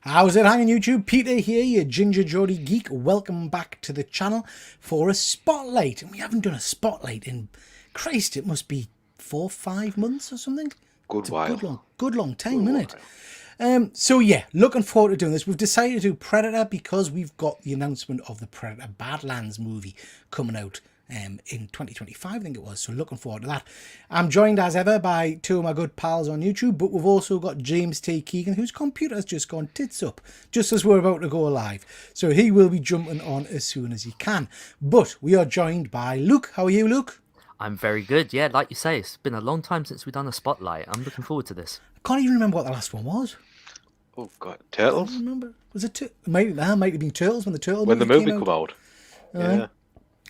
How's it hanging, YouTube? Peter here, your Ginger Jody geek. Welcome back to the channel for a spotlight. And we haven't done a spotlight in, Christ, it must be 4 or 5 months or something. Good It's a while. good long time, isn't it? So yeah, looking forward to doing this. We've decided to do Predator because we've got the announcement of the Predator Badlands movie coming out in 2025, I think it was. So looking forward to that. I'm joined as ever by two of my good pals on YouTube, but we've also got James T. Keegan, whose computer has just gone tits up just as we're about to go live. So he will be jumping on as soon as he can. But we are joined by Luke. How are you, Luke? I'm very good. Yeah, like you say, it's been a long time since we've done a spotlight. I'm looking forward to this. I can't even remember what the last one was. Oh God, I don't Turtles. remember. Was it? Might have been Turtles when the Turtle When the movie movie came come out. Yeah.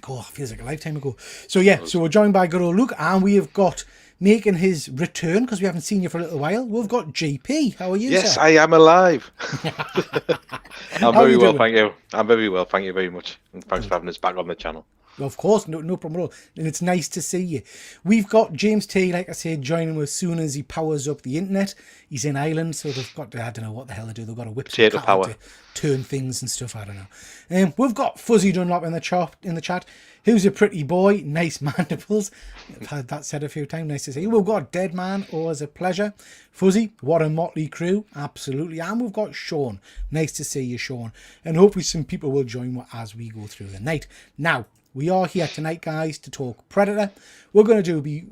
Oh, feels like a lifetime ago. So yeah, so we're joined by good old Luke, and we have got making his return because we haven't seen you for a little while. We've got JP. How are you, Yes, sir? I am alive. I'm How very you well, doing? thank you. I'm very well, thank you very much. And thanks for having us back on the channel. Of course, no problem at all. And it's nice to see you. We've got James T, like I said, joining us as soon as he powers up the internet. He's in Ireland, so they've got to, I don't know what the hell they do. They've got to whip some Potato cattle power. to turn things and stuff. I don't know. We've got Fuzzy Dunlop in the chat. Who's a pretty boy? Nice mandibles. I've had that said a few times. Nice to see you. We've got Dead Man. Always a pleasure. Fuzzy, what a motley crew. Absolutely. And we've got Sean. Nice to see you, Sean. And hopefully some people will join as we go through the night. Now, we are here tonight, guys, to talk Predator. We're going to be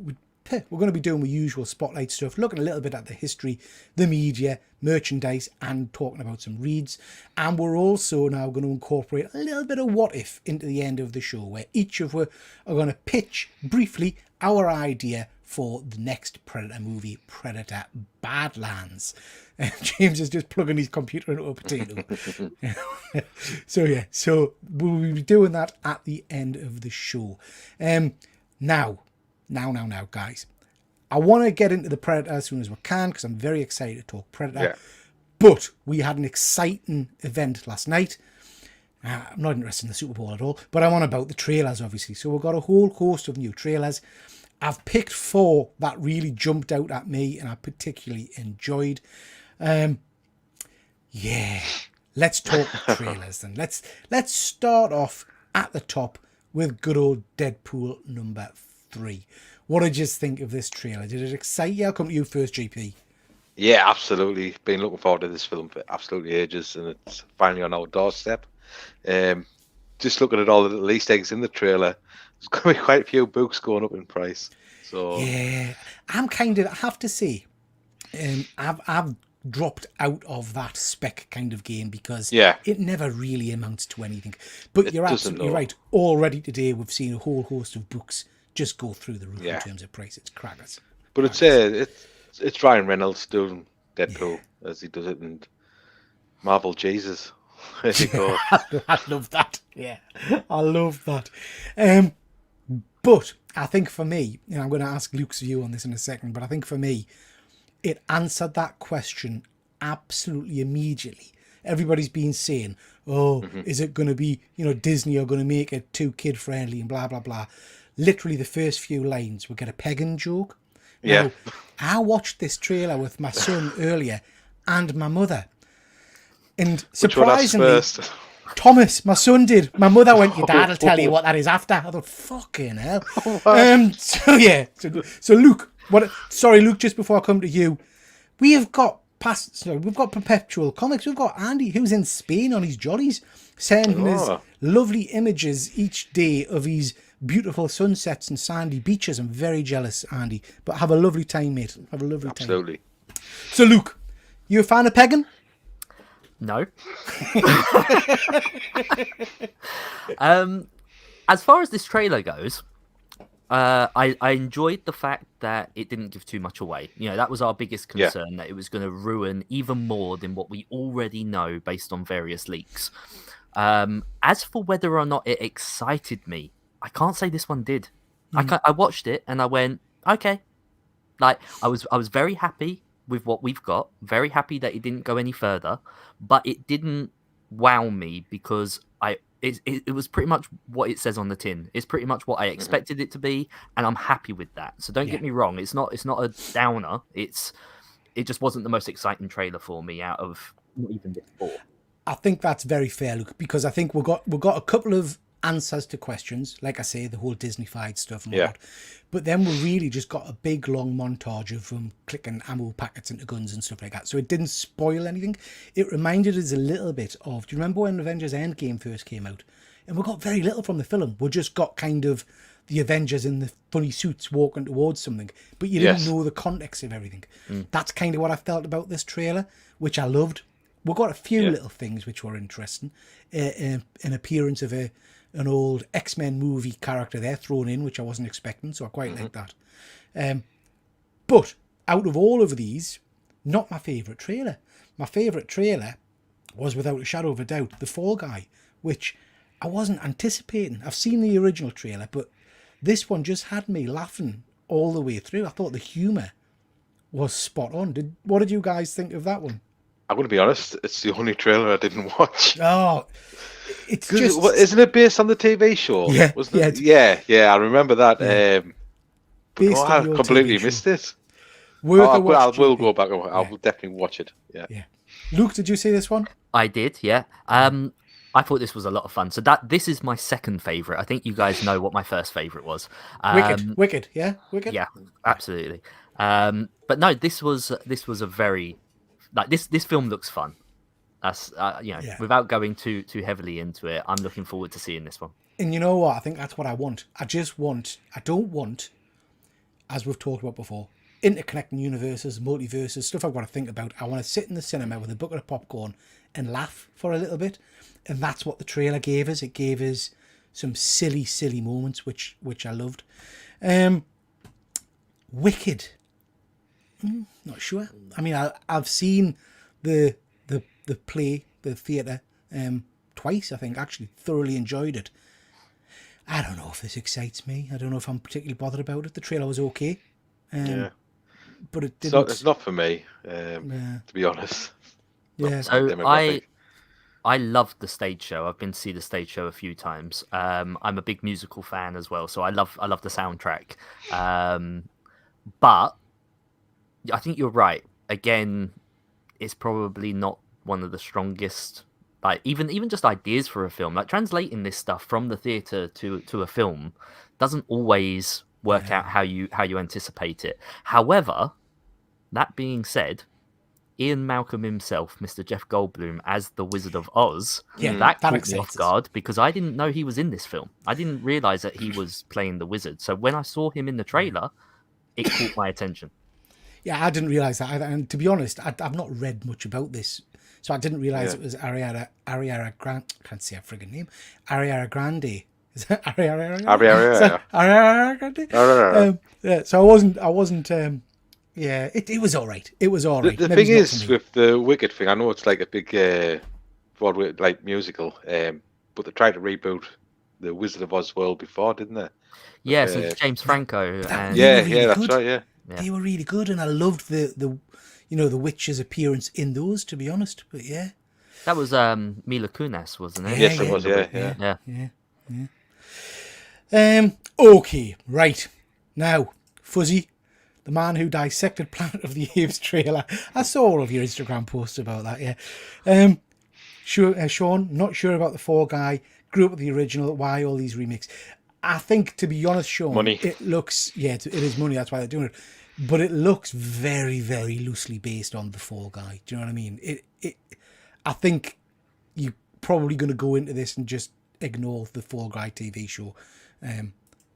doing the usual spotlight stuff, looking a little bit at the history, the media, merchandise, and talking about some reads. And we're also now going to incorporate a little bit of what if into the end of the show, where each of us are going to pitch briefly our idea for the next Predator movie, Predator Badlands. James is just plugging his computer into a potato. So we'll be doing that at the end of the show. Now, guys, I want to get into the Predator as soon as we can because I'm very excited to talk Predator. Yeah. But we had an exciting event last night. I'm not interested in the Super Bowl at all, but I'm on about the trailers, obviously. So we've got a whole host of new trailers. I've picked 4 that really jumped out at me and I particularly enjoyed. Yeah, let's talk trailers then. Let's start off at the top with good old Deadpool number 3. What did you think of this trailer? Did it excite you? I'll come to you first, GP. Yeah, absolutely. Been looking forward to this film for absolutely ages, and it's finally on our doorstep. Just looking at all the little Easter eggs in the trailer, there's going to be quite a few books going up in price. So Yeah, I have to say, I've dropped out of that spec kind of game because Yeah. it never really amounts to anything. But It you're doesn't, absolutely no. right. Already today we've seen a whole host of books just go through the roof in Yeah. terms of price. It's crackers. But it's Ryan Reynolds doing Deadpool as he does it, and Marvel Jesus. There you go. I love that. Yeah, I love that. But I think for me, and I'm going to ask Luke's view on this in a second, but I think for me, it answered that question absolutely immediately. Everybody's been saying, oh, is it going to be, Disney are going to make it too kid friendly and blah, blah, blah. Literally the first few lines will get a pegging joke. Yeah. Now, I watched this trailer with my son earlier and my mother. And Which one asked surprisingly, first? Thomas, my son did. My mother went, your dad will tell you what that is after. I thought, fucking hell. So Luke, sorry, Luke, just before I come to you, we have got we've got Perpetual Comics. We've got Andy, who's in Spain on his jollies, sending us lovely images each day of his beautiful sunsets and sandy beaches. I'm very jealous, Andy, but have a lovely time, mate. Have a lovely time. Absolutely. So, Luke, you a fan of pegging? No. As far as this trailer goes, I enjoyed the fact that it didn't give too much away. That was our biggest concern, that it was going to ruin even more than what we already know based on various leaks. As for whether or not it excited me, I can't say this one did. I watched it and I went, okay. Like, I was very happy with what we've got, very happy that it didn't go any further, but it didn't wow me because it was pretty much what it says on the tin. It's pretty much what I expected it to be, and I'm happy with that. So don't get me wrong, it's not a downer. It just wasn't the most exciting trailer for me out of not even this poor. I think that's very fair, Luke, because I think we've got a couple of answers to questions, like I say, the whole Disney-fied stuff and whatnot. But then we really just got a big long montage of them clicking ammo packets into guns and stuff like that. So it didn't spoil anything. It reminded us a little bit of, do you remember when Avengers Endgame first came out? And we got very little from the film. We just got kind of the Avengers in the funny suits walking towards something, but you didn't know the context of everything. That's kind of what I felt about this trailer, which I loved. We got a few little things which were interesting. An appearance of an old X-Men movie character there thrown in, which I wasn't expecting, so I quite like that. But out of all of these, not my favourite trailer. My favourite trailer was, without a shadow of a doubt, The Fall Guy, which I wasn't anticipating. I've seen the original trailer, but this one just had me laughing all the way through. I thought the humour was spot on. What did you guys think of that one? I'm going to be honest, it's the only trailer I didn't watch. Oh, it's just... Isn't it based on the TV show? Yeah, Wasn't it? Yeah, I remember that. But no, I completely missed it. I will go back and I will definitely watch it. Yeah. Luke, did you see this one? I did, yeah. I thought this was a lot of fun. So this is my second favourite. I think you guys know what my first favourite was. Wicked, yeah? Wicked? Yeah, absolutely. But no, this was a very... Like this film looks fun. That's without going too heavily into it, I'm looking forward to seeing this one. And you know what? I think that's what I want. I don't want, as we've talked about before, interconnecting universes, multiverses, stuff I've got to think about. I want to sit in the cinema with a bucket of popcorn and laugh for a little bit. And that's what the trailer gave us. It gave us some silly moments, which I loved. Wicked. Not sure. I mean, I've seen the play, the theatre, twice, I think, actually. Thoroughly enjoyed it. I don't know if this excites me. I don't know if I'm particularly bothered about it. The trailer was okay. But it didn't... It's not for me, to be honest. Yeah. So I loved the stage show. I've been to see the stage show a few times. I'm a big musical fan as well, so I love the soundtrack. But I think you're right. Again, it's probably not one of the strongest, like even just ideas for a film. Like translating this stuff from the theatre to a film doesn't always work out how you anticipate it. However, that being said, Ian Malcolm himself, Mr. Jeff Goldblum, as the Wizard of Oz, that caught me off guard because I didn't know he was in this film. I didn't realise that he was playing the wizard. So when I saw him in the trailer, it caught my attention. Yeah, I didn't realise that either. And to be honest, I've not read much about this. So I didn't realise it was Ariana Grande. I can't say her friggin' name. Ariana Grande. Is that Ariana Grande? Yeah, so I wasn't... yeah, it was all right. It was all right. The thing is, with the Wicked thing, I know it's like a big Broadway like musical, but they tried to reboot the Wizard of Oz world before, didn't they? Yes, it's James Franco. And... that's right. Yeah, they were really good, and I loved the witch's appearance in those. To be honest, but yeah, that was Mila Kunis, wasn't it? Yes, it was. Yeah. Okay, right now, Fuzzy, the man who dissected Planet of the Apes trailer. I saw all of your Instagram posts about that. Yeah. Sean, not sure about the Fall Guy. Grew up with the original. Why all these remakes? I think, to be honest, Sean, money. It looks, it is money. That's why they're doing it. But it looks very, very loosely based on the Fall Guy. Do you know what I mean? I think you're probably going to go into this and just ignore the Fall Guy TV show.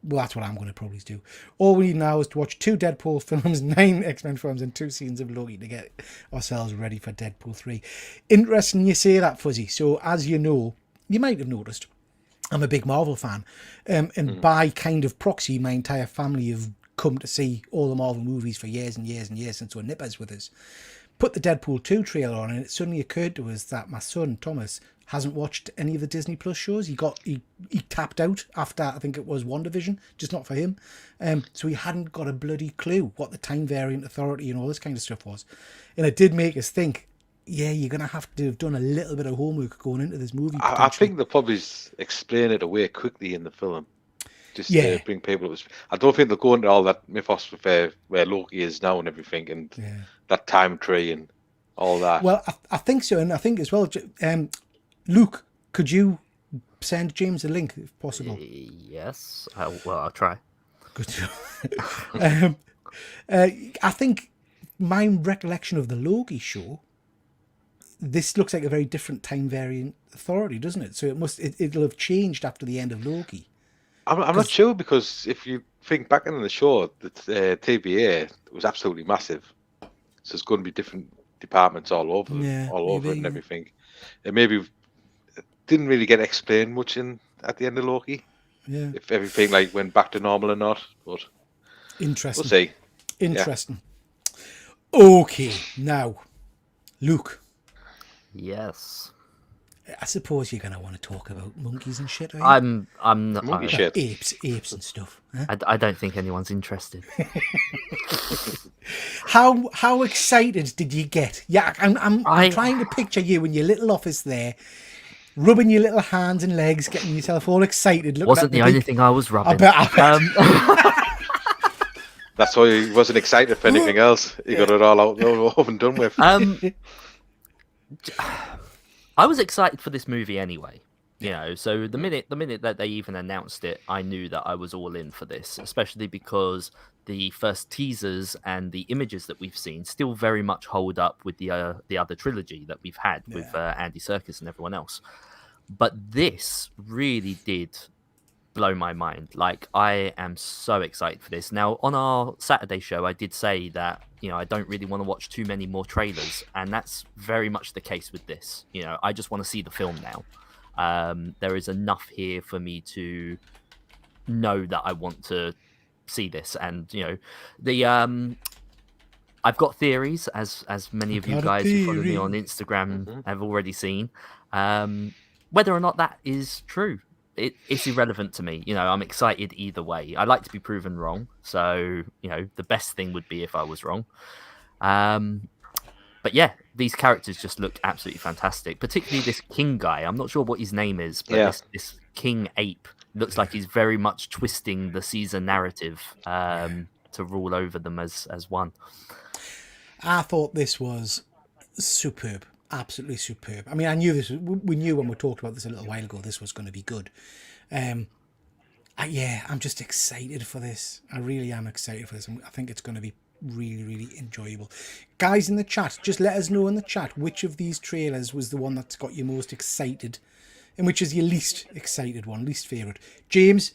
Well, that's what I'm going to probably do. All we need now is to watch 2 Deadpool films, 9 X-Men films, and 2 scenes of Loki to get ourselves ready for Deadpool 3. Interesting you say that, Fuzzy. So, as you know, you might have noticed, I'm a big Marvel fan. And by kind of proxy, my entire family have come to see all the Marvel movies for years and years and years since we're nippers with us. Put the Deadpool 2 trailer on, and it suddenly occurred to us that my son, Thomas, hasn't watched any of the Disney Plus shows. He tapped out after, I think it was WandaVision, just not for him. So he hadn't got a bloody clue what the Time Variant Authority and all this kind of stuff was. And it did make us think, yeah, you're going to have to have done a little bit of homework going into this movie. I think they'll probably explain it away quickly in the film. Just to bring people up. I don't think they'll go into all that mythos with where Loki is now and everything, and that time tree and all that. Well, I think so, and I think as well, Luke, could you send James a link if possible? Yes. I'll try. Good. I think my recollection of the Loki show, this looks like a very different time variant authority, doesn't it? So it'll have changed after the end of Loki. I'm not sure, because if you think back in the show, the TVA was absolutely massive. So it's going to be different departments all over, it and everything. And maybe didn't really get explained much at the end of Loki. Yeah. If everything went back to normal or not, but interesting. we'll see. Interesting. Yeah. Okay, now, Luke. Yes. I suppose you're gonna want to talk about monkeys and shit, are you? I'm not. Monkey shit. Apes and stuff. Huh? I don't think anyone's interested. How excited did you get? Yeah, I'm trying to picture you in your little office there, rubbing your little hands and legs, getting yourself all excited. Wasn't the only thing I was rubbing. That's why he wasn't excited for anything else. He got it all out over and done with. I was excited for this movie anyway. You know, so the minute that they even announced it, I knew that I was all in for this, especially because the first teasers and the images that we've seen still very much hold up with the other trilogy that we've had with Andy Serkis and everyone else. But this really did blow my mind. Like, I am so excited for this. Now, on our Saturday show, I did say that, you know, I don't really want to watch too many more trailers, and that's very much the case with this. You know, I just want to see the film now. There is enough here for me to know that I want to see this, and you know, the I've got theories, as many of you guys who follow me on Instagram have already seen. Whether or not that is true, it's irrelevant to me. You know, I'm excited either way. I like to be proven wrong, so you know, the best thing would be if I was wrong. But yeah, these characters just looked absolutely fantastic. Particularly this king guy. I'm not sure what his name is, but this king ape looks like he's very much twisting the Caesar narrative to rule over them as one. I thought this was superb. Absolutely superb. I mean, I knew this. We knew when we talked about this a little while ago, this was going to be good. I'm just excited for this. I really am excited for this. I think it's going to be really, really enjoyable. Guys in the chat, just let us know in the chat which of these trailers was the one that's got you most excited and which is your least excited one, least favourite. James,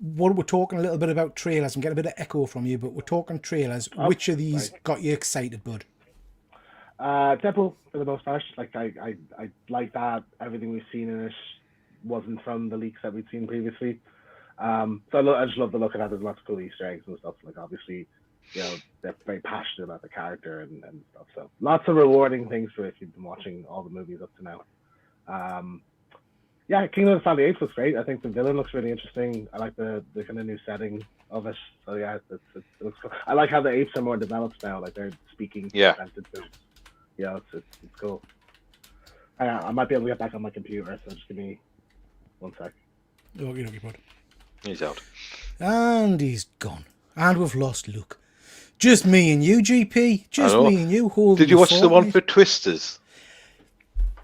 we're talking a little bit about trailers. I'm getting a bit of echo from you, but we're talking trailers. Which of these got you excited, bud? Deadpool, for the most part. Like, I like that. Everything we've seen in it wasn't from the leaks that we'd seen previously. So I just love the look of that. There's lots of cool Easter eggs and stuff. Like, obviously, you know, they're very passionate about the character and stuff. So lots of rewarding things for if you've been watching all the movies up to now. Kingdom of the Planet of the Apes looks great. I think the villain looks really interesting. I like the kind of new setting of it. So yeah, it looks cool. I like how the apes are more developed now. Like, they're speaking sentences. Yeah, it's cool. I might be able to get back on my computer, so just give me 1 sec. Okay, bud. He's out. And he's gone. And we've lost Luke. Just me and you, GP. Just me and you. Did you watch the one for Twisters?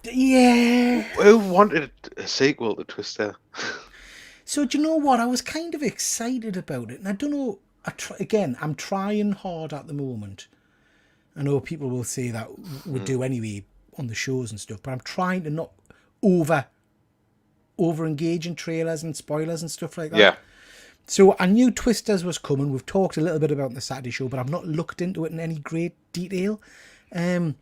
Yeah. Who wanted a sequel to Twister? So, do you know what? I was kind of excited about it. And I don't know. I'm trying hard at the moment. I know people will say that we do anyway on the shows and stuff, but I'm trying to not over engage in trailers and spoilers and stuff like that. Yeah. So I knew Twisters was coming. We've talked a little bit about the Saturday show, but I've not looked into it in any great detail. The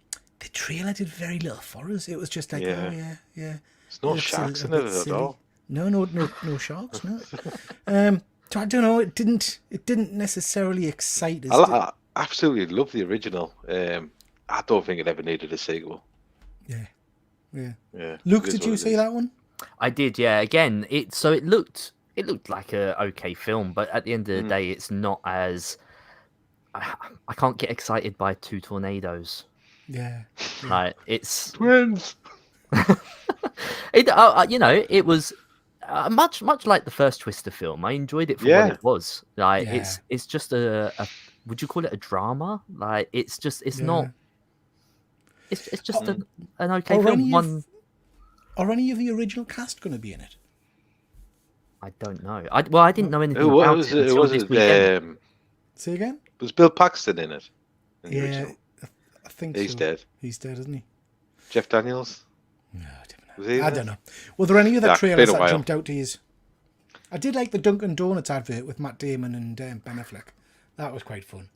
trailer did very little for us. It was just like, yeah. There's no sharks in it at all. No sharks, no. So I don't know. It didn't necessarily excite us. I absolutely love the original. I don't think it ever needed a sequel. Yeah. Luke, did you see that one? I did, yeah. Again, it looked like a okay film, but at the end of the day, it's not as. I can't get excited by two tornadoes. Yeah. Like, it's twins. It was much like the first Twister film. I enjoyed it for what it was. Like, it's just a would you call it a drama? Like, it's not. It's just an okay Are film. any One, are any of the original cast going to be in it? I don't know. I didn't know anything Who about was it it? until Was this it? weekend. Say again? Was Bill Paxton in it? In the Yeah, original? I think He's so. dead. He's dead, isn't he? Jeff Daniels? No, I don't know. Was he in I it? don't know. Were there any other Yeah, it's trailers been a that while. jumped out to you? I did like the Dunkin' Donuts advert with Matt Damon and Ben Affleck. That was quite fun.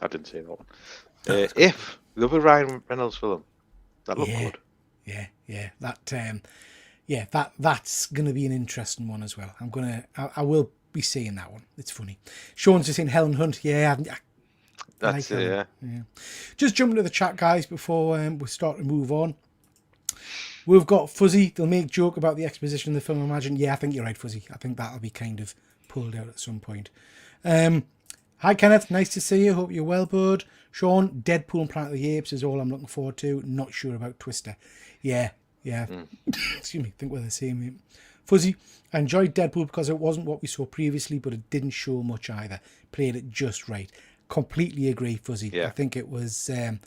I didn't see that one. That's If the other Ryan Reynolds film, that looked good. Yeah. That's going to be an interesting one as well. I will be seeing that one. It's funny. Sean's just in Helen Hunt. Yeah, That's it. Helen. Yeah. Just jumping to the chat, guys, before we start to move on. We've got Fuzzy. They'll make joke about the exposition of the film, I imagine. Yeah, I think you're right, Fuzzy. I think that'll be kind of pulled out at some point. Hi, Kenneth. Nice to see you. Hope you're well, bud. Sean, Deadpool and Planet of the Apes is all I'm looking forward to. Not sure about Twister. Yeah. Excuse me. I think we're the same. Mate. Fuzzy, I enjoyed Deadpool because it wasn't what we saw previously, but it didn't show much either. Played it just right. Completely agree, Fuzzy. Yeah. I think it was... I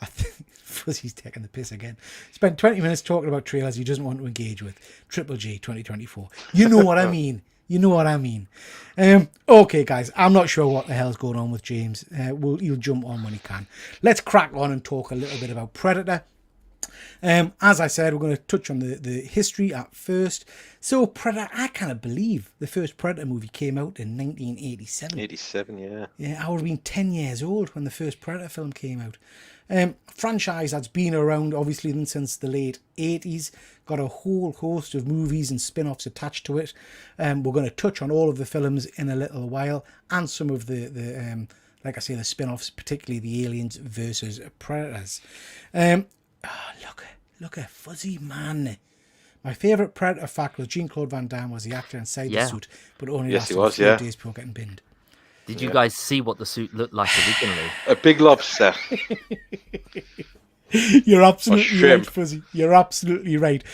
think Fuzzy's taking the piss again. Spent 20 minutes talking about trailers he doesn't want to engage with. Triple G 2024. You know what I mean. You know what I mean. Okay, guys. I'm not sure what the hell's going on with James. He'll jump on when he can. Let's crack on and talk a little bit about Predator. As I said, we're going to touch on the history at first. So, Predator, I can't believe the first Predator movie came out in 1987. 87, yeah. Yeah, I would have been 10 years old when the first Predator film came out. Franchise that's been around, obviously, since the late 80s. Got a whole host of movies and spin-offs attached to it. We're going to touch on all of the films in a little while, and some of the like I say, the spin-offs, particularly the Aliens versus Predators. Look at Fuzzy, man. My favourite Predator fact was Jean-Claude Van Damme was the actor inside the suit, but only lasted a few days before getting binned. Did you guys see what the suit looked like originally? A big lobster. You're absolutely right, Fuzzy. You're absolutely right.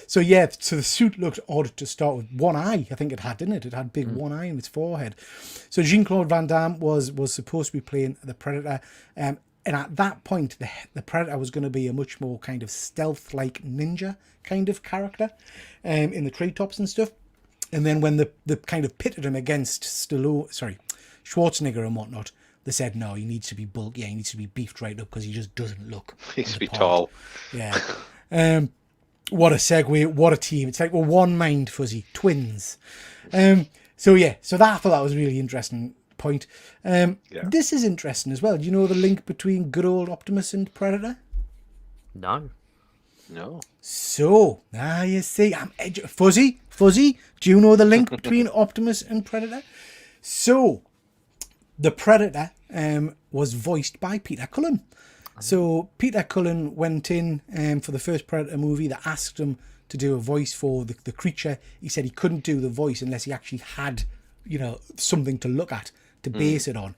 So the suit looked odd to start with. One eye, I think it had, didn't it? It had big one eye in its forehead. So Jean-Claude Van Damme was supposed to be playing the Predator. And at that point, the Predator was going to be a much more kind of stealth-like ninja kind of character in the treetops and stuff. And then when the kind of pitted him against Schwarzenegger and whatnot, they said, no, he needs to be bulky. Yeah, he needs to be beefed right up because he just doesn't look. He needs to be tall. Yeah. What a segue. What a team. It's like we're one mind, Fuzzy. Twins. So that I thought that was a really interesting point. This is interesting as well. Do you know the link between good old Optimus and Predator? No. So, you see, Fuzzy, do you know the link between Optimus and Predator? So, the Predator was voiced by Peter Cullen. So, Peter Cullen went in for the first Predator movie. They asked him to do a voice for the creature. He said he couldn't do the voice unless he actually had, something to look at to base it on.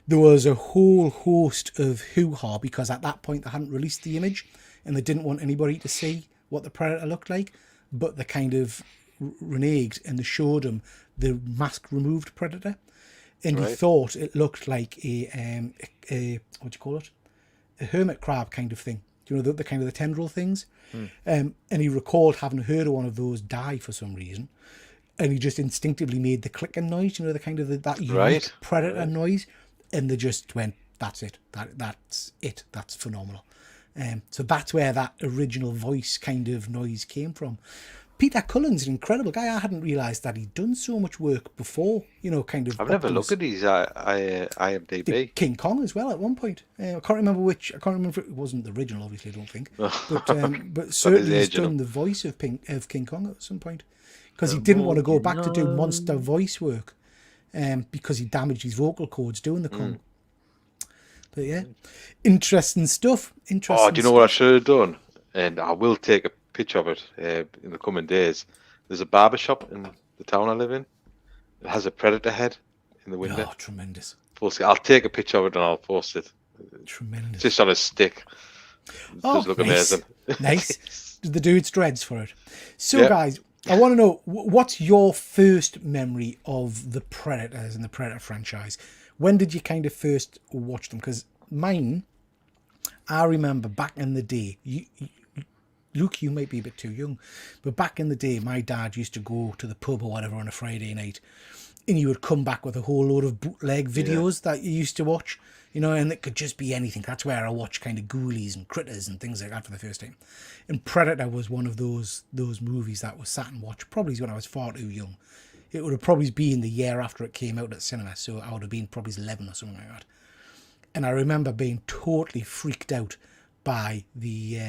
There was a whole host of hoo-ha because at that point they hadn't released the image and they didn't want anybody to see what the Predator looked like, but they kind of reneged and they showed him the mask removed Predator, and he thought it looked like a what do you call it, a hermit crab kind of thing. Do you know the kind of the tendril things? And he recalled having heard of one of those die for some reason, and he just instinctively made the clicking noise, the kind of that unique Predator noise, and they just went, that's it, that's it, that's phenomenal. So that's where that original voice kind of noise came from. Peter Cullen's an incredible guy. I hadn't realised that he'd done so much work before, kind of. I've never looked at his IMDb. Did King Kong as well at one point. I can't remember which. I can't remember if it wasn't the original, obviously, I don't think. But certainly he's done the voice of King Kong at some point. Because he didn't want to go back to do monster voice work because he damaged his vocal cords doing the Kong. But yeah, interesting stuff. Do you know what I should have done? And I will take a picture of it in the coming days. There's a barber shop in the town I live in. It has a Predator head in the window. Oh, tremendous. I'll take a picture of it and I'll post it. Tremendous. Just on a stick. It does look amazing. Nice. The dude's dreads for it. So, guys, I want to know, what's your first memory of the Predators and the Predator franchise? When did you kind of first watch them? Because mine I remember back in the day, Luke, you might be a bit too young, but back in the day, my dad used to go to the pub or whatever on a Friday night, and he would come back with a whole load of bootleg videos that you used to watch, and it could just be anything. That's where I watched kind of Ghoulies and Critters and things like that for the first time. And Predator was one of those movies that was sat and watched probably when I was far too young. It would have probably been the year after it came out at cinema, so I would have been probably 11 or something like that. And I remember being totally freaked out by the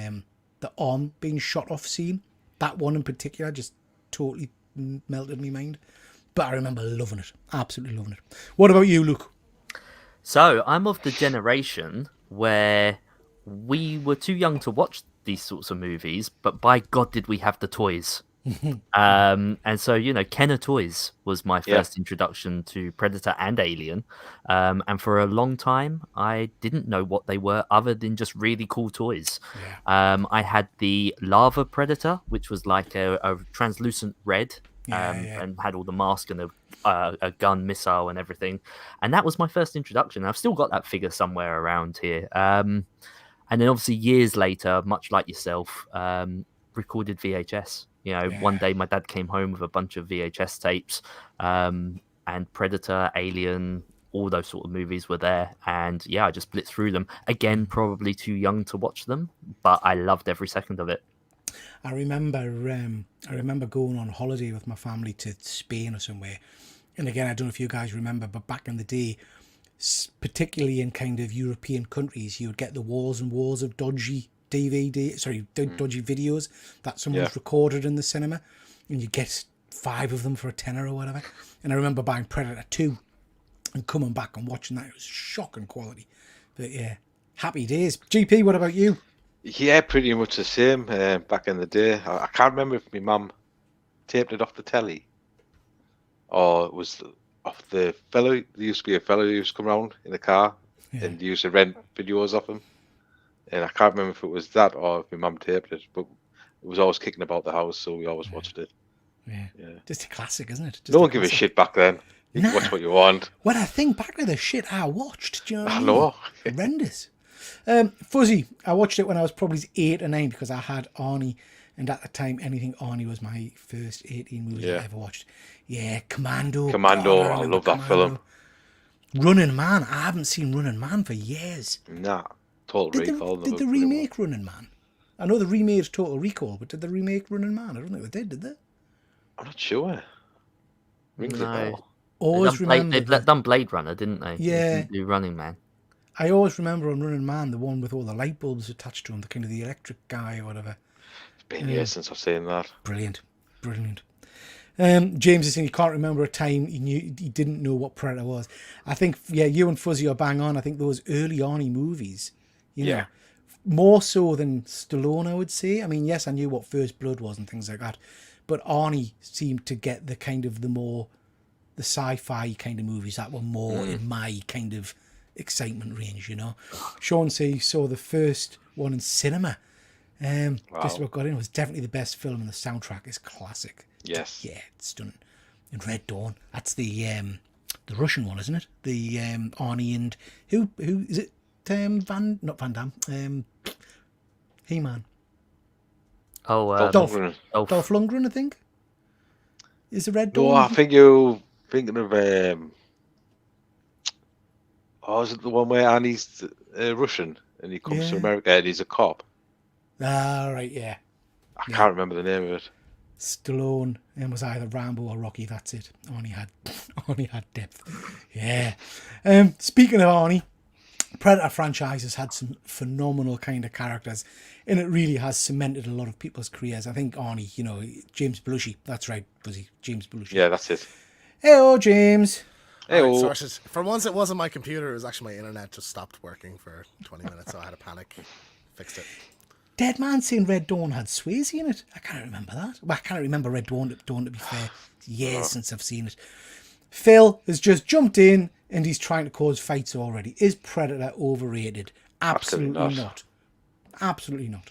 arm being shot off scene. That one in particular just totally melted my mind. But I remember loving it. Absolutely loving it. What about you, Luke? So I'm of the generation where we were too young to watch these sorts of movies, but by God, did we have the toys. And so, Kenner Toys was my first introduction to Predator and Alien. And for a long time, I didn't know what they were other than just really cool toys. Yeah. I had the Lava Predator, which was like a translucent red. And had all the mask and a gun missile and everything. And that was my first introduction. I've still got that figure somewhere around here. And then obviously years later, much like yourself, recorded VHS. One day my dad came home with a bunch of VHS tapes, and Predator, Alien, all those sort of movies were there. And I just blitzed through them. Again, probably too young to watch them, but I loved every second of it. I remember going on holiday with my family to Spain or somewhere. And again, I don't know if you guys remember, but back in the day, particularly in kind of European countries, you would get the walls and walls of dodgy dodgy videos that someone's recorded in the cinema, and you get 5 of them for a tenner or whatever. And I remember buying Predator 2 and coming back and watching that. It was shocking quality. But yeah, happy days. GP, what about you? Yeah, pretty much the same. Back in the day, I can't remember if my mum taped it off the telly or it was off the fellow. There used to be a fellow who used to come around in the car and used to rent videos of him. And I can't remember if it was that or if my mum taped it, but it was always kicking about the house, so we always watched it. Yeah. Just a classic, isn't it? No one gave a shit back then. You can watch what you want. Well, I think back to the shit I watched. Do you know what I mean? know. Horrendous. Fuzzy, I watched it when I was probably 8 or 9 because I had Arnie, and at the time, anything Arnie was my first 18 movies I ever watched. Yeah, Commando. Commando, God, I love that film. Running Man, I haven't seen Running Man for years. Nah, Total Recall. Did they remake Running Man? I know they remade Total Recall, but did they remake Running Man? I don't think they did they? I'm not sure. Rings a bell. Always remember they've done Blade Runner, didn't they? Yeah. They didn't do Running Man. I always remember on Running Man, the one with all the light bulbs attached to him, the kind of the electric guy or whatever. It's been years since I've seen that. Brilliant. James is saying he can't remember a time he didn't know what Predator was. I think, you and Fuzzy are bang on. I think those early Arnie movies, you know, more so than Stallone, I would say. I mean, yes, I knew what First Blood was and things like that, but Arnie seemed to get the kind of the sci-fi kind of movies that were more in my kind of excitement range, Sean says he saw the first one in cinema. Just what got in was definitely the best film, and the soundtrack is classic. Yes. Yeah, it's stunning. And Red Dawn, that's the Russian one, isn't it? The Arnie and who is it? Not Van Damme. He-Man. Oh, Dolph Lundgren, I think. Is the Red Dawn? Oh, I think you're thinking of is it the one where Annie's Russian and he comes to America and he's a cop? Ah, right, yeah. I can't remember the name of it. Stallone and was either Rambo or Rocky. That's it. Arnie had depth. Yeah. Speaking of Arnie, Predator franchise has had some phenomenal kind of characters, and it really has cemented a lot of people's careers. I think Arnie, James Belushi. That's right, Buzzy. James Belushi. Yeah, that's it. Hey, James. Hey, sorted. For once, it wasn't my computer. It was actually my internet just stopped working for 20 minutes, so I had a panic. Fixed it. Dead Man saying Red Dawn had Swayze in it. I can't remember that. Well, I can't remember Red Dawn to be fair. It's years since I've seen it. Phil has just jumped in and he's trying to cause fights already. Is Predator overrated? Absolutely not. Absolutely not.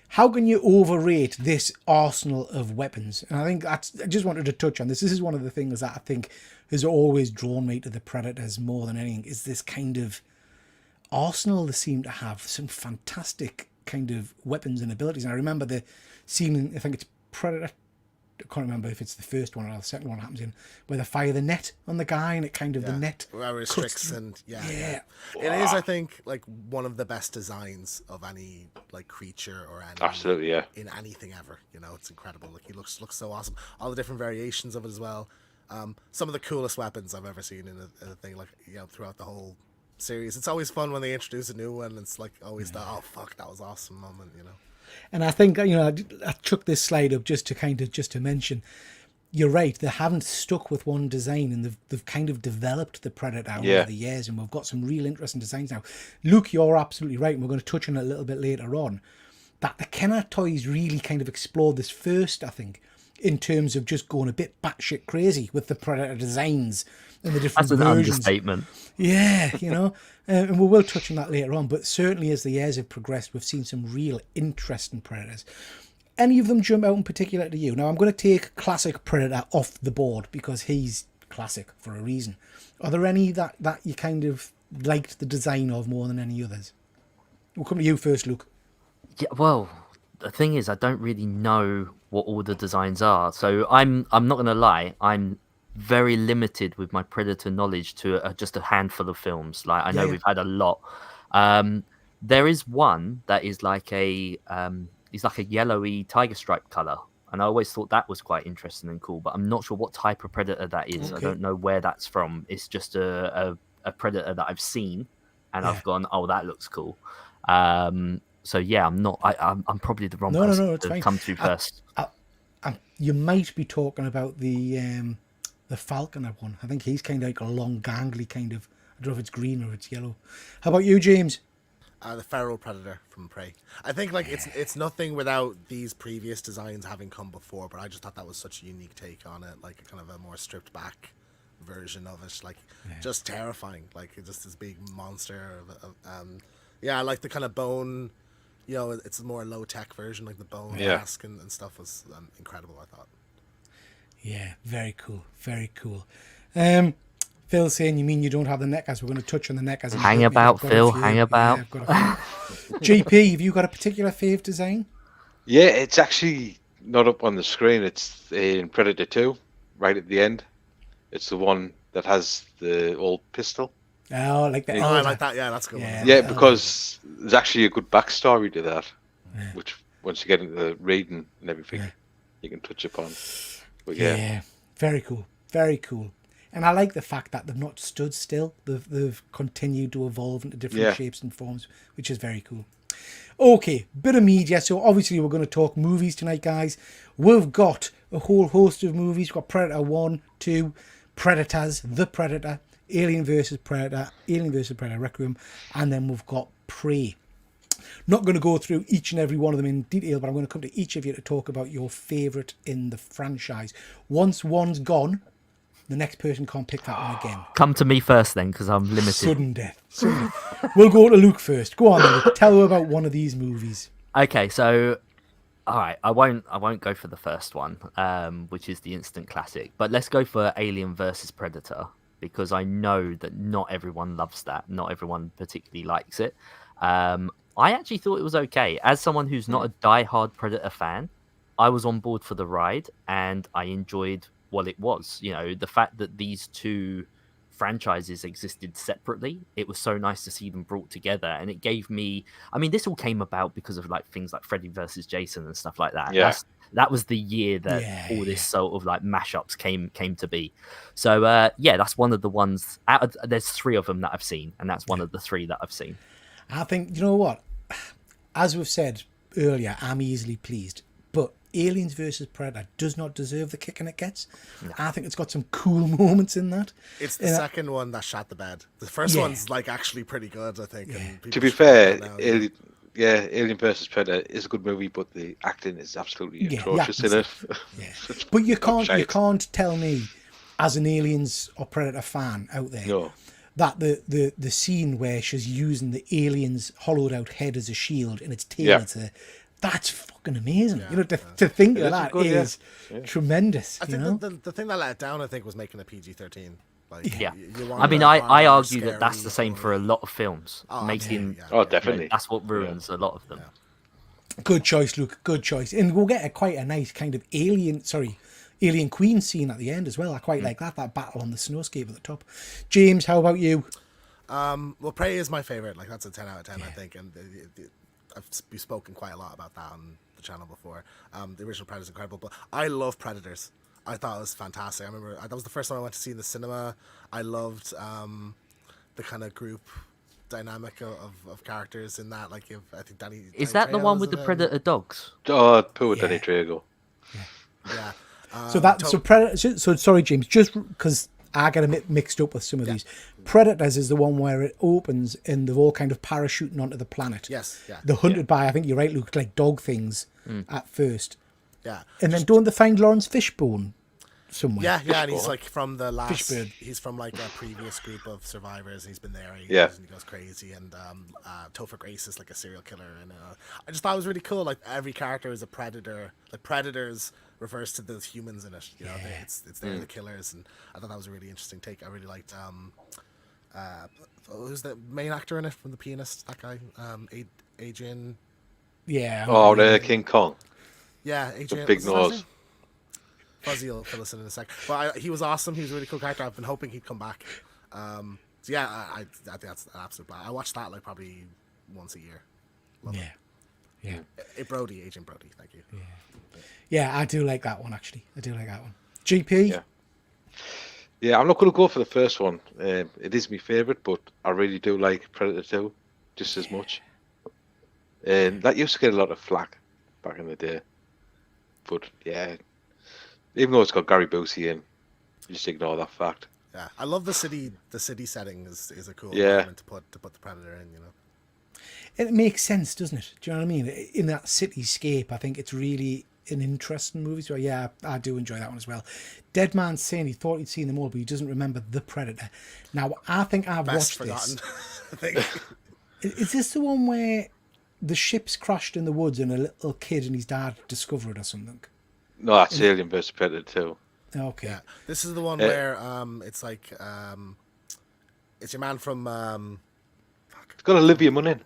How can you overrate this arsenal of weapons? And I think I just wanted to touch on this. This is one of the things that I think has always drawn me to the Predators more than anything, is this kind of arsenal they seem to have, some fantastic kind of weapons and abilities. And I remember the scene in, I think it's Predator, I can't remember if it's the first one or the second one happens in, where they fire the net on the guy and it kind of the net Where it restricts cuts and yeah. It is, I think, like one of the best designs of any like creature or any Absolutely, yeah. in anything ever. You know, it's incredible. Like he looks so awesome. All the different variations of it as well. Some of the coolest weapons I've ever seen in a thing, like, you know, throughout the whole series. It's always fun when they introduce a new one. It's like always the oh fuck, that was awesome moment, you know. And I think, you know, I chucked this slide up just to mention, you're right, they haven't stuck with one design, and they've kind of developed the Predator over the years, and we've got some real interesting designs now. Luke, you're absolutely right, and we're going to touch on it a little bit later on, that the Kenner toys really kind of explored this first, I think, in terms of just going a bit batshit crazy with the Predator designs and the different That's an versions. understatement. Yeah, you know, and we will touch on that later on. But certainly as the years have progressed, we've seen some real interesting Predators. Any of them jump out in particular to you? Now, I'm going to take classic Predator off the board because he's classic for a reason. Are there any that you kind of liked the design of more than any others? We'll come to you first, Luke. Yeah, well, the thing is, I don't really know what all the designs are, so I'm not gonna lie, I'm very limited with my Predator knowledge to just a handful of films. Like I know we've had a lot. There is one that is like a is like a yellowy tiger stripe color, and I always thought that was quite interesting and cool. But I'm not sure what type of Predator that is. Okay. I don't know where that's from. It's just a Predator that I've seen, and I've gone, oh, that looks cool. So yeah, I'm probably the wrong person it's to fine. come to first. You might be talking about the Falconer one. I think he's kind of like a long, gangly kind of. I don't know if it's green or it's yellow. How about you, James? The feral predator from Prey. I think like it's nothing without these previous designs having come before, but I just thought that was such a unique take on it, like a kind of a more stripped back version of it, like just terrifying, like just this big monster. I like the kind of bone. You know, it's a more low tech version, like the bone mask and stuff was incredible, I thought. Yeah, very cool, very cool. Phil saying, you mean you don't have the neck, as we're going to touch on the neck as hang about, Phil, hang about. JP, have you got a particular fave design? Yeah, it's actually not up on the screen. It's in Predator 2, right at the end. It's the one that has the old pistol. Oh, like that. I like that. Yeah, that's a good one. Yeah, because there's actually a good backstory to that, which once you get into the reading and everything, you can touch upon. But very cool, very cool. And I like the fact that they've not stood still. They've continued to evolve into different shapes and forms, which is very cool. Okay, bit of media. So obviously we're going to talk movies tonight, guys. We've got a whole host of movies. We've got Predator 1, 2, Predators, The Predator, Alien vs. Predator, Alien vs. Predator Requiem, and then we've got Prey. Not going to go through each and every one of them in detail, but I'm going to come to each of you to talk about your favourite in the franchise. Once one's gone, the next person can't pick that one again. Come to me first then, because I'm limited. Sudden death. We'll go to Luke first. Go on, Luke. Tell her about one of these movies. Okay, so all right, I won't go for the first one, which is the instant classic. But let's go for Alien versus Predator, because I know that not everyone loves that. Not everyone particularly likes it. I actually thought it was okay. As someone who's not a die-hard Predator fan, I was on board for the ride, and I enjoyed what it was. You know, the fact that these two franchises existed separately, it was so nice to see them brought together, and it gave me, I mean, this all came about because of like things like Freddy versus Jason and stuff like that. That was the year that all this sort of like mashups came to be. So that's one of the ones there's 3 of them that I've seen, and that's one of the 3 that I've seen. I think, you know what, as we've said earlier, I'm easily pleased, but Aliens versus Predator does not deserve the kicking it gets. No. I think it's got some cool moments in that. It's the second one that shot the bed. The first one's like actually pretty good, I think. And to be fair, Alien versus Predator is a good movie, but the acting is absolutely atrocious in it. But you can't tell me, as an Aliens or Predator fan out there, that the scene where she's using the alien's hollowed out head as a shield and its tail, that's fucking amazing. You know, to think of that is tremendous. I think the thing that let it down, I think, was making a PG-13. Like, Yeah. you want I mean, the I horror, argue that that's scary, the same for a gory. lot of films. Oh, Making absolutely, Oh, yeah. definitely. that's what ruins a lot of them. Good choice, Luke. Good choice. And we'll get quite a nice kind of alien queen scene at the end as well. I quite like that battle on the snowscape at the top. James, how about you? Well, Prey is my favorite. Like, that's a 10 out of 10, I think. And we've spoken quite a lot about that on the channel before. The original Predator's incredible, but I love Predators. I thought it was fantastic. I remember that was the first time I went to see in the cinema. I loved the kind of group dynamic of characters in that. Like, I think Danny. Is Danny that the Trejo one was with the in it. predator dogs? Oh, poor Danny Yeah. Trejo. Yeah. So Predator. So sorry, James. Just because I get a mixed up with some of these. Predators is the one where it opens and they're all kind of parachuting onto the planet. Yes, yeah. They're hunted by, I think you're right, Luke, like dog things at first, Yeah. and then don't they find Lawrence Fishbone somewhere? Yeah, and he's like from the last. Fishbird. He's from like a previous group of survivors. He's been there. Yeah. And he goes crazy. And Topher Grace is like a serial killer. And I just thought it was really cool. Like every character is a predator. Like predators refers to those humans in it. You know, it's they're the killers. And I thought that was a really interesting take. I really liked. Who's the main actor in it from The Pianist? That guy, Adrian. Yeah. Oh, the King Kong. Yeah, Adrian. Big what's his last nose. name? Fuzzy will fill us in a sec. But he was awesome. He was a really cool character. I've been hoping he'd come back. So yeah, I think that's an absolute blast. I watched that like probably once a year. Love Yeah. Yeah. it. Agent Brody. Thank you. Yeah, I do like that one, actually. I do like that one. GP? Yeah. Yeah, I'm not going to go for the first one. It is my favourite, but I really do like Predator 2 just as much. And that used to get a lot of flack back in the day. But yeah, even though it's got Gary Busey in, you just ignore that fact. Yeah, I love the city. The city setting is a cool Yeah. environment to put the Predator in. You know. It makes sense, doesn't it? Do you know what I mean? In that cityscape, I think it's really an interesting movie. So yeah, I do enjoy that one as well. Dead Man's saying he thought he'd seen them all, but he doesn't remember The Predator. Now, I think I've Best watched forgotten. this. I think. Is this the one where the ship's crashed in the woods and a little kid and his dad discover it or something? No, that's Alien vs Predator 2. Okay. Yeah, this is the one where it's like it's your man from It's got Olivia Munn in.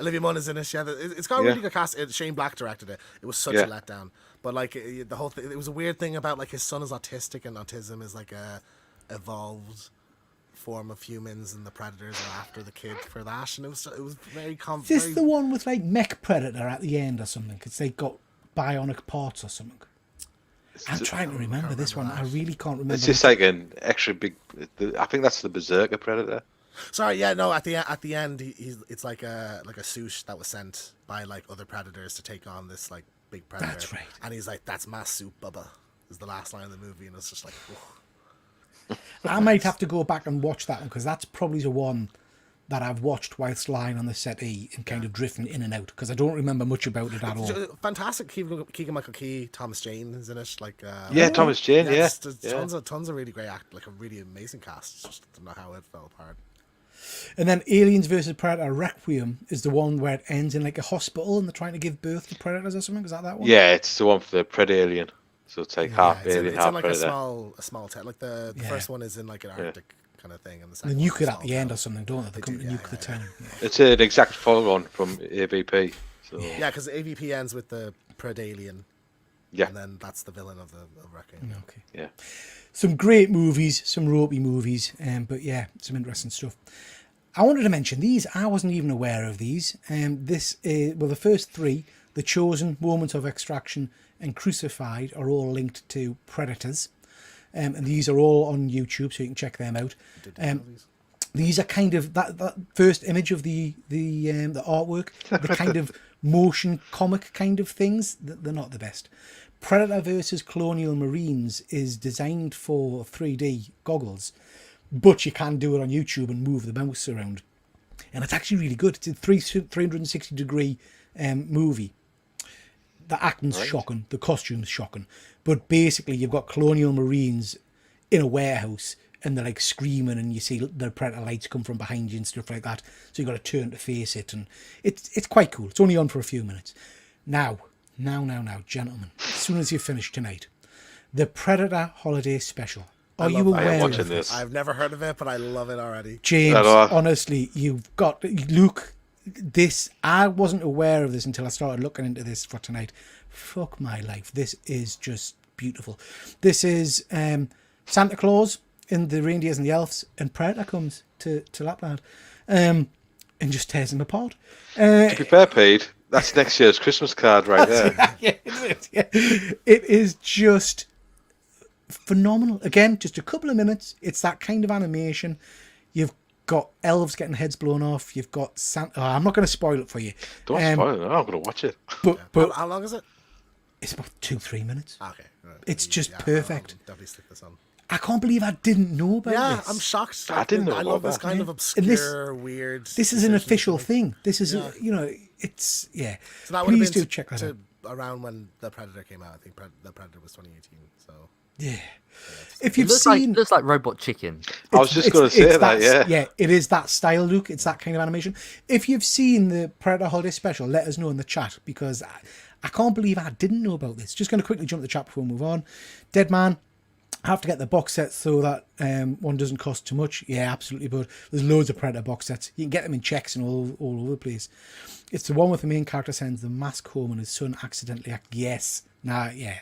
Olivia Munn is in it. Yeah, it's got a really good cast. Shane Black directed it. It was such a letdown. But like the whole thing, it was a weird thing about like his son is autistic and autism is like a evolved form of humans and the predators are after the kid for that. And it was very Is this the one with like Mech Predator at the end or something? Because they got bionic parts or something. I'm trying to remember this one. I really can't remember. It's just like an extra big. I think that's the Berserker Predator. Sorry, yeah, no. At the end, it's like a suit that was sent by like other predators to take on this like big predator. That's right. And he's like, "That's my suit, Bubba." Is the last line of the movie, and it's just like, oh. I might have to go back and watch that one because that's probably the one that I've watched whilst lying on the settee and kind of drifting in and out because I don't remember much about it at all. Fantastic. Keegan Michael Key, Thomas Jane is in it. Like, Thomas Jane. Yeah, there's tons of really great like a really amazing cast. Just don't know how it fell apart. And then Aliens vs Predator Requiem is the one where it ends in like a hospital and they're trying to give birth to predators or something. Is that one? Yeah, it's the one for the Predalien. So it's like half It's alien, in half like predator. a small tent. Like the first one is in like an Arctic kind of thing, and the The second one is nuke it a at the small end or town. something, don't they? They come to nuke the town. Yeah. It's an exact follow-on from AVP. So Yeah, because AVP ends with the Predalien, yeah, and then that's the villain of Requiem. Okay. yeah. Some great movies, some ropey movies, but yeah, some interesting stuff. I wanted to mention these. I wasn't even aware of these. The first three, The Chosen, Moment of Extraction, and Crucified, are all linked to Predators. And these are all on YouTube, so you can check them out. These are kind of that first image of the artwork, the kind of motion comic kind of things. They're not the best. Predator versus Colonial Marines is designed for 3D goggles, but you can do it on YouTube and move the mouse around, and it's actually really good. It's a 360 degree movie. The acting's shocking, the costume's shocking, but basically you've got Colonial Marines in a warehouse and they're like screaming and you see the predator lights come from behind you and stuff like that, so you've got to turn to face it, and it's quite cool. It's only on for a few minutes. Now, gentlemen, as soon as you finish tonight, the Predator Holiday Special Are you love I am aware watching of this. I've never heard of it, but I love it already. James, I know. honestly, you've got Luke. This I wasn't aware of this until I started looking into this for tonight. Fuck my life, this is just beautiful. This is Santa Claus and the reindeers and the elves, and Predator comes to Lapland, and just tears them apart. To be fair, Pete, that's next year's Christmas card right there. Yeah, it is just phenomenal. Again, just a couple of minutes. It's that kind of animation. You've got elves getting heads blown off. You've got Santa. Oh, I'm not going to spoil it for you. Don't spoil it. I'm going to watch it. But How long is it? it's about 2-3 minutes. Okay. Right. It's just I'll perfect. definitely stick this on. I can't believe I didn't know about Yeah, this. I'm shocked. I didn't know I about love this that. kind of And obscure, weird. This is an decision official to make. thing. This is, Yeah. it's, yeah. So that would have Please been do check that out. around when the Predator came out. I think the Predator was 2018. So Yeah. If you've Looks seen... like Robot Chicken. I was just going to say it's that, yeah. Yeah, it is that style, Luke. It's that kind of animation. If you've seen the Predator Holiday Special, let us know in the chat, because I can't believe I didn't know about this. Just going to quickly jump the chat before we move on. Dead Man, I have to get the box set so that one doesn't cost too much. Yeah, absolutely, but there's loads of Predator box sets. You can get them in checks and all over the place. It's the one with the main character sends the mask home and his son accidentally yes. Nah, yeah.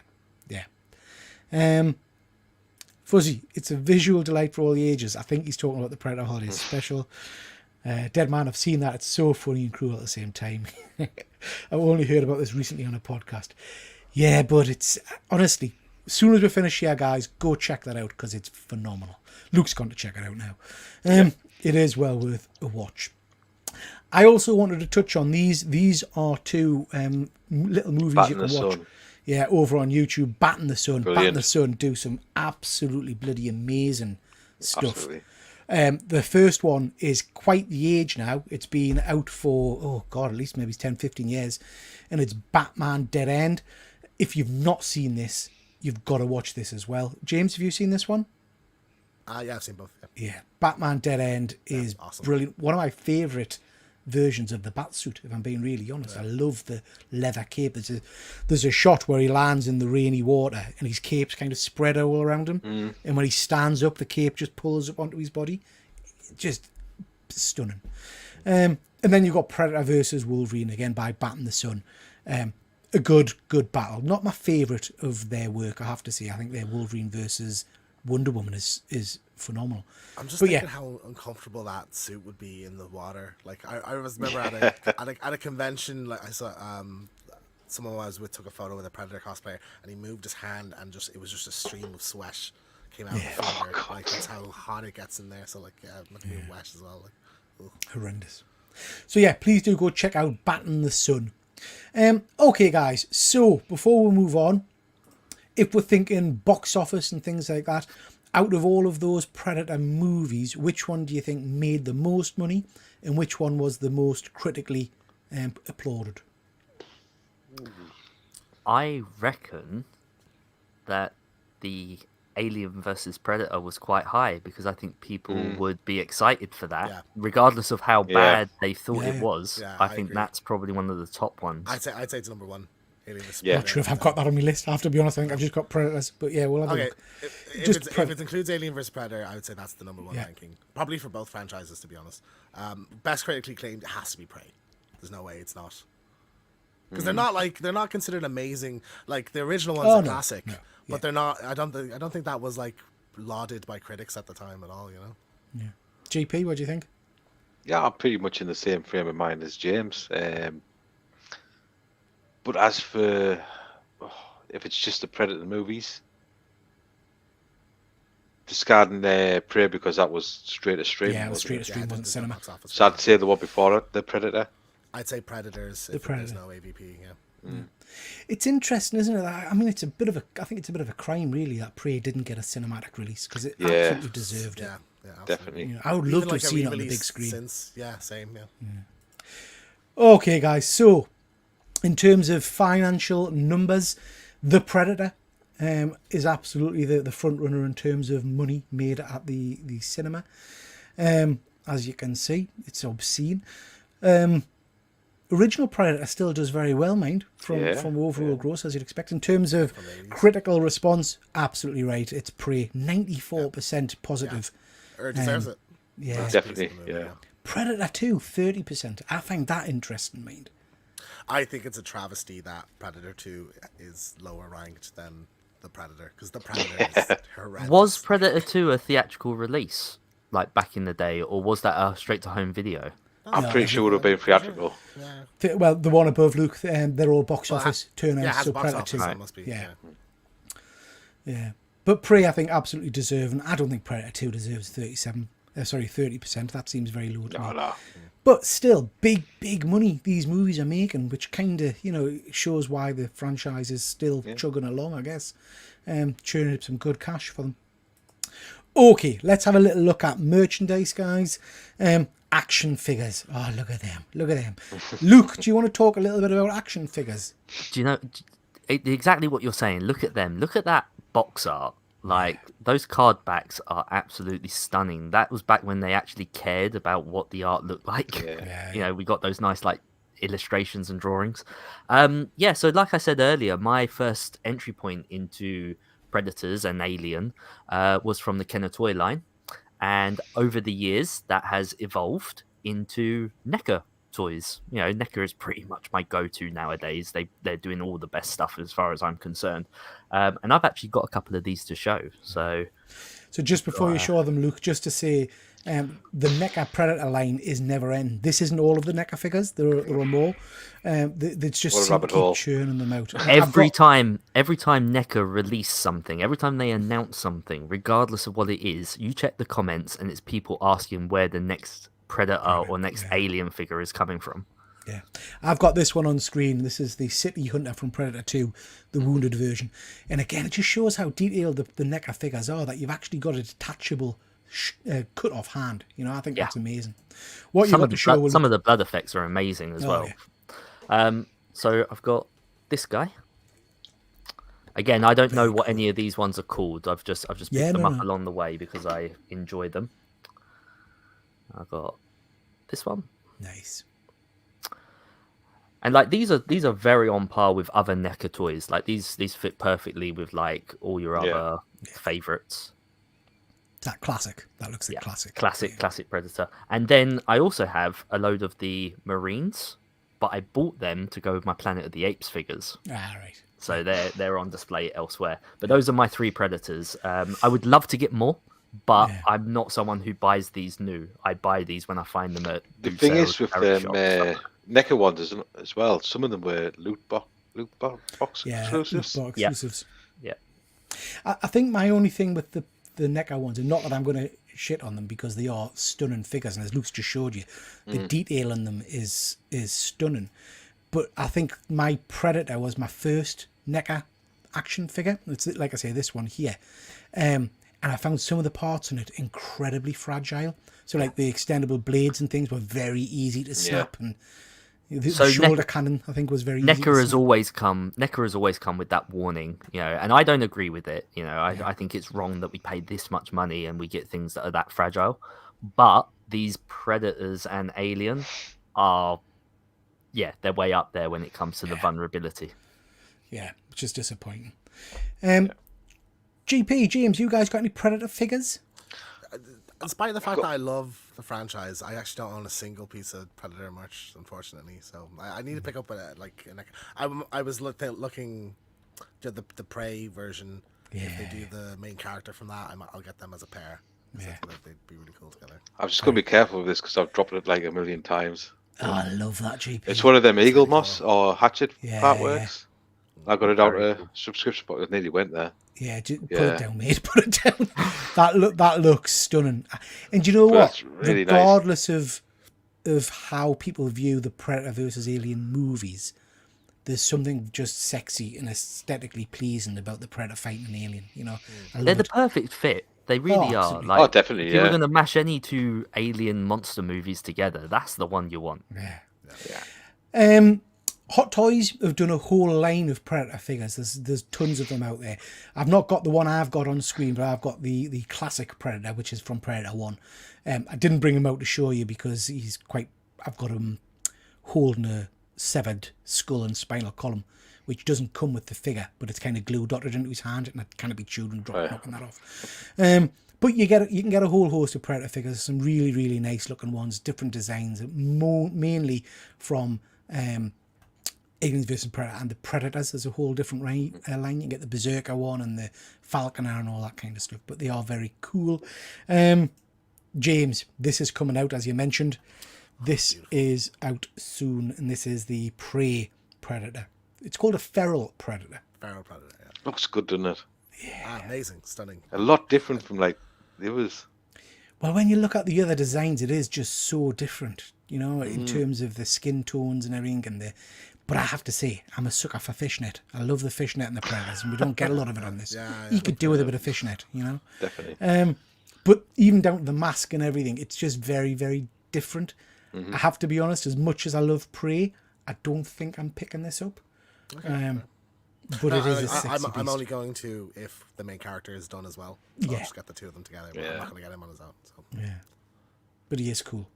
Fuzzy, it's a visual delight for all the ages. I think he's talking about the Predator Holiday Special. Dead Man, I've seen that. It's so funny and cruel at the same time. I've only heard about this recently on a podcast. Yeah, but it's honestly, as soon as we finish here, guys, go check that out because it's phenomenal. Luke's gone to check it out now. It is well worth a watch. I also wanted to touch on these. These are two little movies Bat you in can the watch. Sun. Yeah, over on YouTube. Bat in the Sun. Bat in Brilliant. the Sun do some absolutely bloody amazing stuff. Absolutely. The first one is quite the age now. It's been out for, oh God, at least maybe 10, 15 years. And it's Batman Dead End. If you've not seen this, you've got to watch this as well. James, have you seen this one? yeah, I've seen both. Yeah. Yeah. Batman Dead End is awesome. brilliant. One of my favourite versions of the Batsuit, if I'm being really honest. I love the leather cape. There's a shot where he lands in the rainy water and his cape's kind of spread all around him. And when he stands up, the cape just pulls up onto his body. Just stunning. And then you've got Predator versus Wolverine, again by Bat in the Sun. A good battle. Not my favourite of their work, I have to say. I think their Wolverine versus Wonder Woman is phenomenal. I'm just But thinking yeah. how uncomfortable that suit would be in the water. Like I was remember at a convention, like I saw someone I was with took a photo with a Predator cosplayer, and he moved his hand, and it was just a stream of sweat came out of the finger. Like that's how hot it gets in there. So like making me wet as well. Like, ugh. Horrendous. So yeah, please do go check out Bat in the Sun. Okay guys, so before we move on, if we're thinking box office and things like that, out of all of those Predator movies, which one do you think made the most money and which one was the most critically applauded? I reckon that the Alien versus Predator was quite high because I think people would be excited for that, Yeah. regardless of how bad they thought Yeah. it was. Yeah, I I think agree. that's probably one of the top ones. I'd say it's number one. Alien vs. Yeah. Not sure if I've got that on my list. I have to be honest, I think I've just got Predators, but yeah, we'll have a Okay, look. if Just it includes Alien vs Predator, I would say that's the number one Yeah. ranking. Probably for both franchises, to be honest. Best critically acclaimed, it has to be Prey. There's no way it's not. Because they're not considered amazing. Like the original one's Oh, a no, classic, no, but they're not. I don't think that was like lauded by critics at the time at all. You know. GP, what do you think? Yeah, I'm pretty much in the same frame of mind as James. But as for if it's just the Predator movies, discarding Prey because that was straight to stream. Yeah, it was wasn't straight to stream, wasn't there's no cinema. box office So for I'd say the one before it, the Predator. I'd say Predators. The If there's Predator. no AVP. Yeah. It's interesting, isn't it? I mean, I think it's a bit of a crime, really, that Prey didn't get a cinematic release because it Yeah. absolutely deserved it. Yeah. Yeah. Absolutely. Definitely. You know, I would Even love to like have a seen it on the re-release big screen. Since, yeah, same. Yeah. Okay, guys. So, in terms of financial numbers, The Predator is absolutely the front runner in terms of money made at the cinema. As you can see, it's obscene. original Predator still does very well, mind, from overall gross, as you'd expect. In terms of critical response, absolutely right. It's Prey, 94% positive. Or deserves it. Yeah. Definitely, yeah. Predator 2, 30%. I find that interesting, mind. I think it's a travesty that Predator 2 is lower ranked than the Predator, because the Predator is horrendous. Was Predator 2 a theatrical release, like back in the day, or was that a straight-to-home video? I'm pretty sure it would have been theatrical. Yeah. Well, the one above Luke, they're all box office turnouts, Yeah, it has so box Predator office, 2. so it must be. Yeah. Yeah. But Prey, I think, absolutely deserving. I don't think Predator 2 deserves 30%. That seems very low to me. No. But still, big money these movies are making, which kind of, shows why the franchise is still chugging along, I guess. Churning up some good cash for them. Okay, let's have a little look at merchandise, guys. Action figures. Oh, look at them. Luke, do you want to talk a little bit about action figures? Do you know exactly what you're saying? Look at them. Look at that box art. Like, those card backs are absolutely stunning. That was back when they actually cared about what the art looked like. Yeah. We got those nice, like, illustrations and drawings. So like I said earlier, my first entry point into Predators and Alien was from the Kenner toy line. And over the years, that has evolved into NECA toys. NECA is pretty much my go-to nowadays. They're doing all the best stuff as far as I'm concerned. And I've actually got a couple of these to show. So just before you show them, Luke, just to say, the NECA Predator line is never end. This isn't all of the NECA figures. There are more. It's just keep churning them out. Every time NECA release something, every time they announce something, regardless of what it is, you check the comments and it's people asking where the next Predator or next Alien figure is coming from. Yeah, I've got this one on screen. This is the City Hunter from Predator 2, the wounded version. And again, it just shows how detailed the NECA figures are, that you've actually got a detachable cut-off hand. I think that's amazing. What you got to show? Some of the blood effects are amazing as well. Yeah. So I've got this guy. Again, I don't know what any of these ones are called. I've just picked them up along the way because I enjoy them. I've got this one. Nice. And like these are very on par with other NECA toys. Like these fit perfectly with like all your other favorites. That classic. That looks like classic. Classic Predator. And then I also have a load of the Marines, but I bought them to go with my Planet of the Apes figures. Ah, right. So they're on display elsewhere. But those are my 3 Predators. I would love to get more, but I'm not someone who buys these new. I buy these when I find them at the thing is with them NECA ones as well, some of them were loot box exclusives. Loot box exclusives. Yeah. I think my only thing with the NECA ones, and not that I'm going to shit on them because they are stunning figures, and as Luke's just showed you, the detail in them is stunning. But I think my Predator was my first NECA action figure. It's like I say, this one here. And I found some of the parts on it incredibly fragile. So like the extendable blades and things were very easy to snap, and the shoulder cannon I think was very easy. NECA has always come with that warning, and I don't agree with it. I think it's wrong that we pay this much money and we get things that are that fragile. But these Predators and Alien are, they're way up there when it comes to the vulnerability. Yeah, which is disappointing. GP, James, you guys got any Predator figures? Despite the fact that I love the franchise, I actually don't own a single piece of Predator merch, unfortunately. So I need to pick up I was looking at the Prey version. Yeah. If they do the main character from that, I'll get them as a pair. Yeah. I feel like they'd be really cool together. I'm just going to be careful with this because I've dropped it like a million times. Oh, I love that, GP. It's one of them Eagle Moss or Hatchet artworks. I got it out of a subscription, but it nearly went there. Yeah, put it down, mate. Put it down. That looks stunning. And you know what? Really regardless of how people view the Predator versus Alien movies, there's something just sexy and aesthetically pleasing about the Predator fighting an alien. They're the perfect fit. They really are. Absolutely. Like, definitely. If you were going to mash any 2 alien monster movies together, that's the one you want. Yeah. Hot Toys have done a whole line of Predator figures. There's tons of them out there. I've not got the one I've got on screen, but I've got the classic Predator, which is from Predator 1. I didn't bring him out to show you because I've got him holding severed skull and spinal column, which doesn't come with the figure, but it's kind of glue dotted into his hand, and it can't be chewed and knocking that off. But you can get a whole host of Predator figures, some really, really nice looking ones, different designs, mainly from Aliens vs Predator and the Predators. There's a whole different line. You get the Berserker one and the Falconer and all that kind of stuff, but they are very cool. James, this is coming out, as you mentioned. This is out soon, and this is the Prey Predator. It's called a Feral Predator. Feral Predator, yeah. Looks good, doesn't it? Yeah. Amazing, stunning. A lot different from like it was. Well, when you look at the other designs, it is just so different, in terms of the skin tones and everything. But I have to say, I'm a sucker for fishnet. I love the fishnet and the Predators, and we don't get a lot of it on this. You could do with a bit of fishnet, Definitely. But even down to the mask and everything, it's just very, very different. I have to be honest, as much as I love Prey, I don't think I'm picking this up. But it is a sexy beast. I'm only going to if the main character is done as well. So I'll just get the two of them together. But I'm not going to get him on his own. So. Yeah. But he is cool.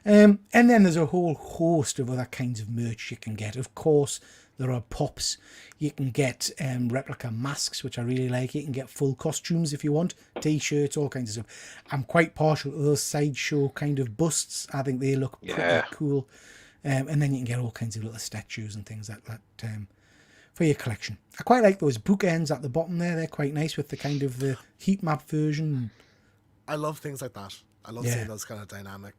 And then there's a whole host of other kinds of merch you can get. Of course, there are pops. You can get replica masks, which I really like. You can get full costumes if you want. T-shirts, all kinds of stuff. I'm quite partial to those sideshow kind of busts. I think they look pretty cool. And then you can get all kinds of little statues and things like that for your collection. I quite like those bookends at the bottom there. They're quite nice with the kind of the heat map version. I love things like that. I love seeing those kind of dynamic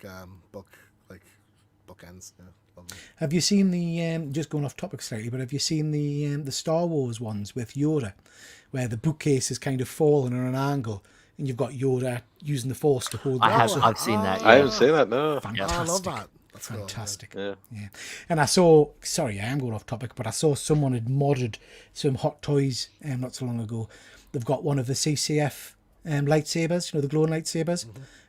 bookends. Yeah, love them. Have you seen the just going off topic slightly? But have you seen the Star Wars ones with Yoda, where the bookcase is kind of fallen on an angle, and you've got Yoda using the Force to hold? I've seen that. I haven't seen that. No. Fantastic. I love that. That's fantastic. Cool, yeah. And I saw. Sorry, I am going off topic, but I saw someone had modded some Hot Toys not so long ago. They've got one of the CCF lightsabers, the glowing lightsabers,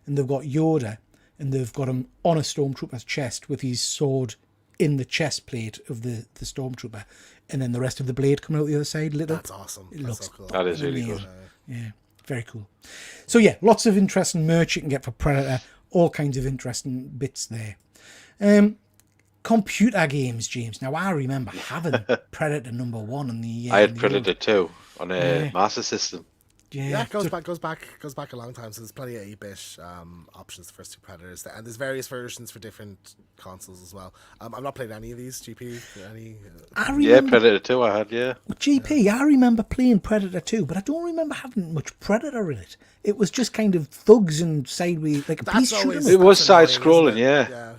and they've got Yoda, and they've got him on a stormtrooper's chest with his sword in the chest plate of the stormtrooper, and then the rest of the blade coming out the other side lit up. That's awesome. It looks so cool. That is really amazing. good. Yeah, very cool. So yeah, lots of interesting merch you can get for Predator. All kinds of interesting bits there. Computer games, James. Now I remember having Predator #1 on the. I had Predator 2 on a Master System. Yeah, it goes back a long time. So there's plenty of 8-bit options. The first two Predators, and there's various versions for different consoles as well. I'm not playing any of these. GP, any? Predator 2 I had. Yeah. GP, I remember playing Predator 2, but I don't remember having much Predator in it. It was just kind of thugs and sideways, like a police shooting. It was side scrolling, yeah.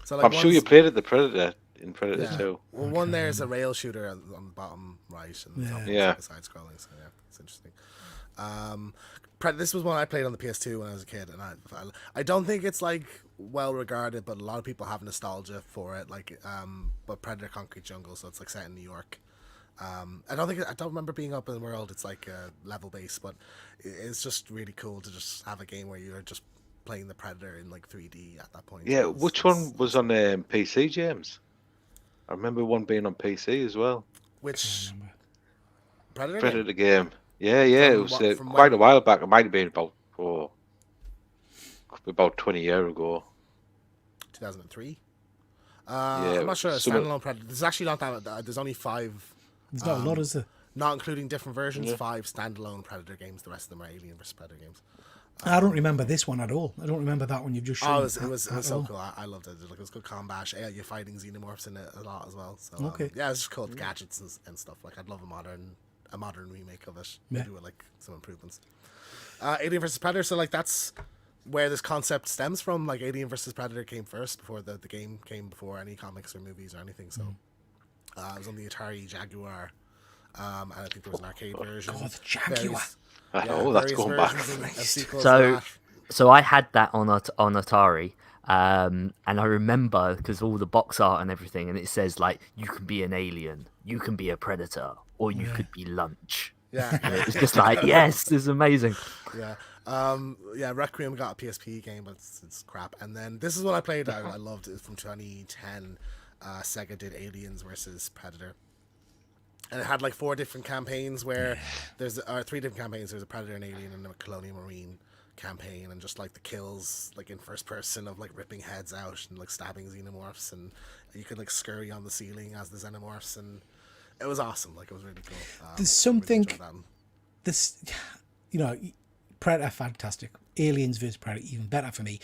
So I'm sure you played it, the Predator in Predator 2. Well, one there's a rail shooter on the bottom right, and the top one's side scrolling. So yeah, it's interesting. This was one I played on the PS2 when I was a kid, and I don't think it's like well regarded, but a lot of people have nostalgia for it. But Predator Concrete Jungle, so it's like set in New York. I don't remember being up in the world. It's like level based, but it's just really cool to just have a game where you're just playing the Predator in like 3D at that point. Yeah, which one was on PC, James? I remember one being on PC as well. Which Predator? Predator game. Yeah, it was quite a while back. It might have been about 20 years ago. 2003. I'm not sure. Standalone Predator. There's actually not that. There's only 5. There's not a lot, is there? Not including different versions. 5 standalone Predator games. The rest of them are Alien vs Predator games. I don't remember this one at all. I don't remember that one you've just shown. It was so cool. I loved it. It was good combat. Yeah, you're fighting xenomorphs in it a lot as well. So it's just cool gadgets and stuff. Like I'd love a modern remake of it, maybe with like some improvements. Alien vs Predator. So like that's where this concept stems from. Like Alien vs Predator came first before the game came before any comics or movies or anything. So it was on the Atari Jaguar. And I think there was an arcade version. God, the Jaguar. That's going back. So I had that on Atari, and I remember because all the box art and everything, and it says like you can be an alien, you can be a predator, or you could be lunch. Yeah, and it was just like yes, this is amazing. Yeah. Requiem got a PSP game, but it's crap. And then this is what I played. I loved it from 2010. Sega did Aliens versus Predator. And it had like 4 different campaigns where there's 3 different campaigns. There's a Predator, an Alien, and a Colonial Marine campaign, and just like the kills like in first person of like ripping heads out and like stabbing xenomorphs, and you could like scurry on the ceiling as the xenomorphs, and it was awesome. Like it was really cool. There's I something enjoyed that. this, you know, Predator fantastic, Aliens vs Predator even better for me.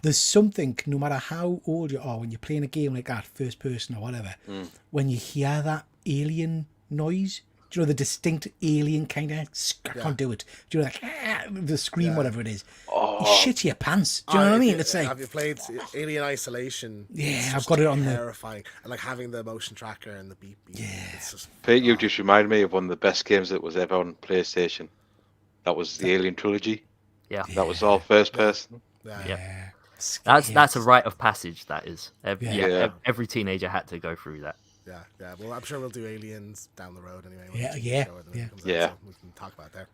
There's something, no matter how old you are, when you're playing a game like that, first person or whatever, when you hear that alien noise, do you know, the distinct alien kind of, I can't do it, do you know, like the scream, whatever it is, you shit your pants, do you know what I mean? It's like, have you played Alien Isolation? Yeah, I've got it on terrifying, and like having the motion tracker and the beep. Yeah, it's just, Pete, you just reminded me of one of the best games that was ever on PlayStation. That was the Alien trilogy. Yeah. That was all first person. Yeah. That's a rite of passage. That is. Every teenager had to go through that. Yeah. Well, I'm sure we'll do Aliens down the road anyway. Yeah. So we can talk about it there.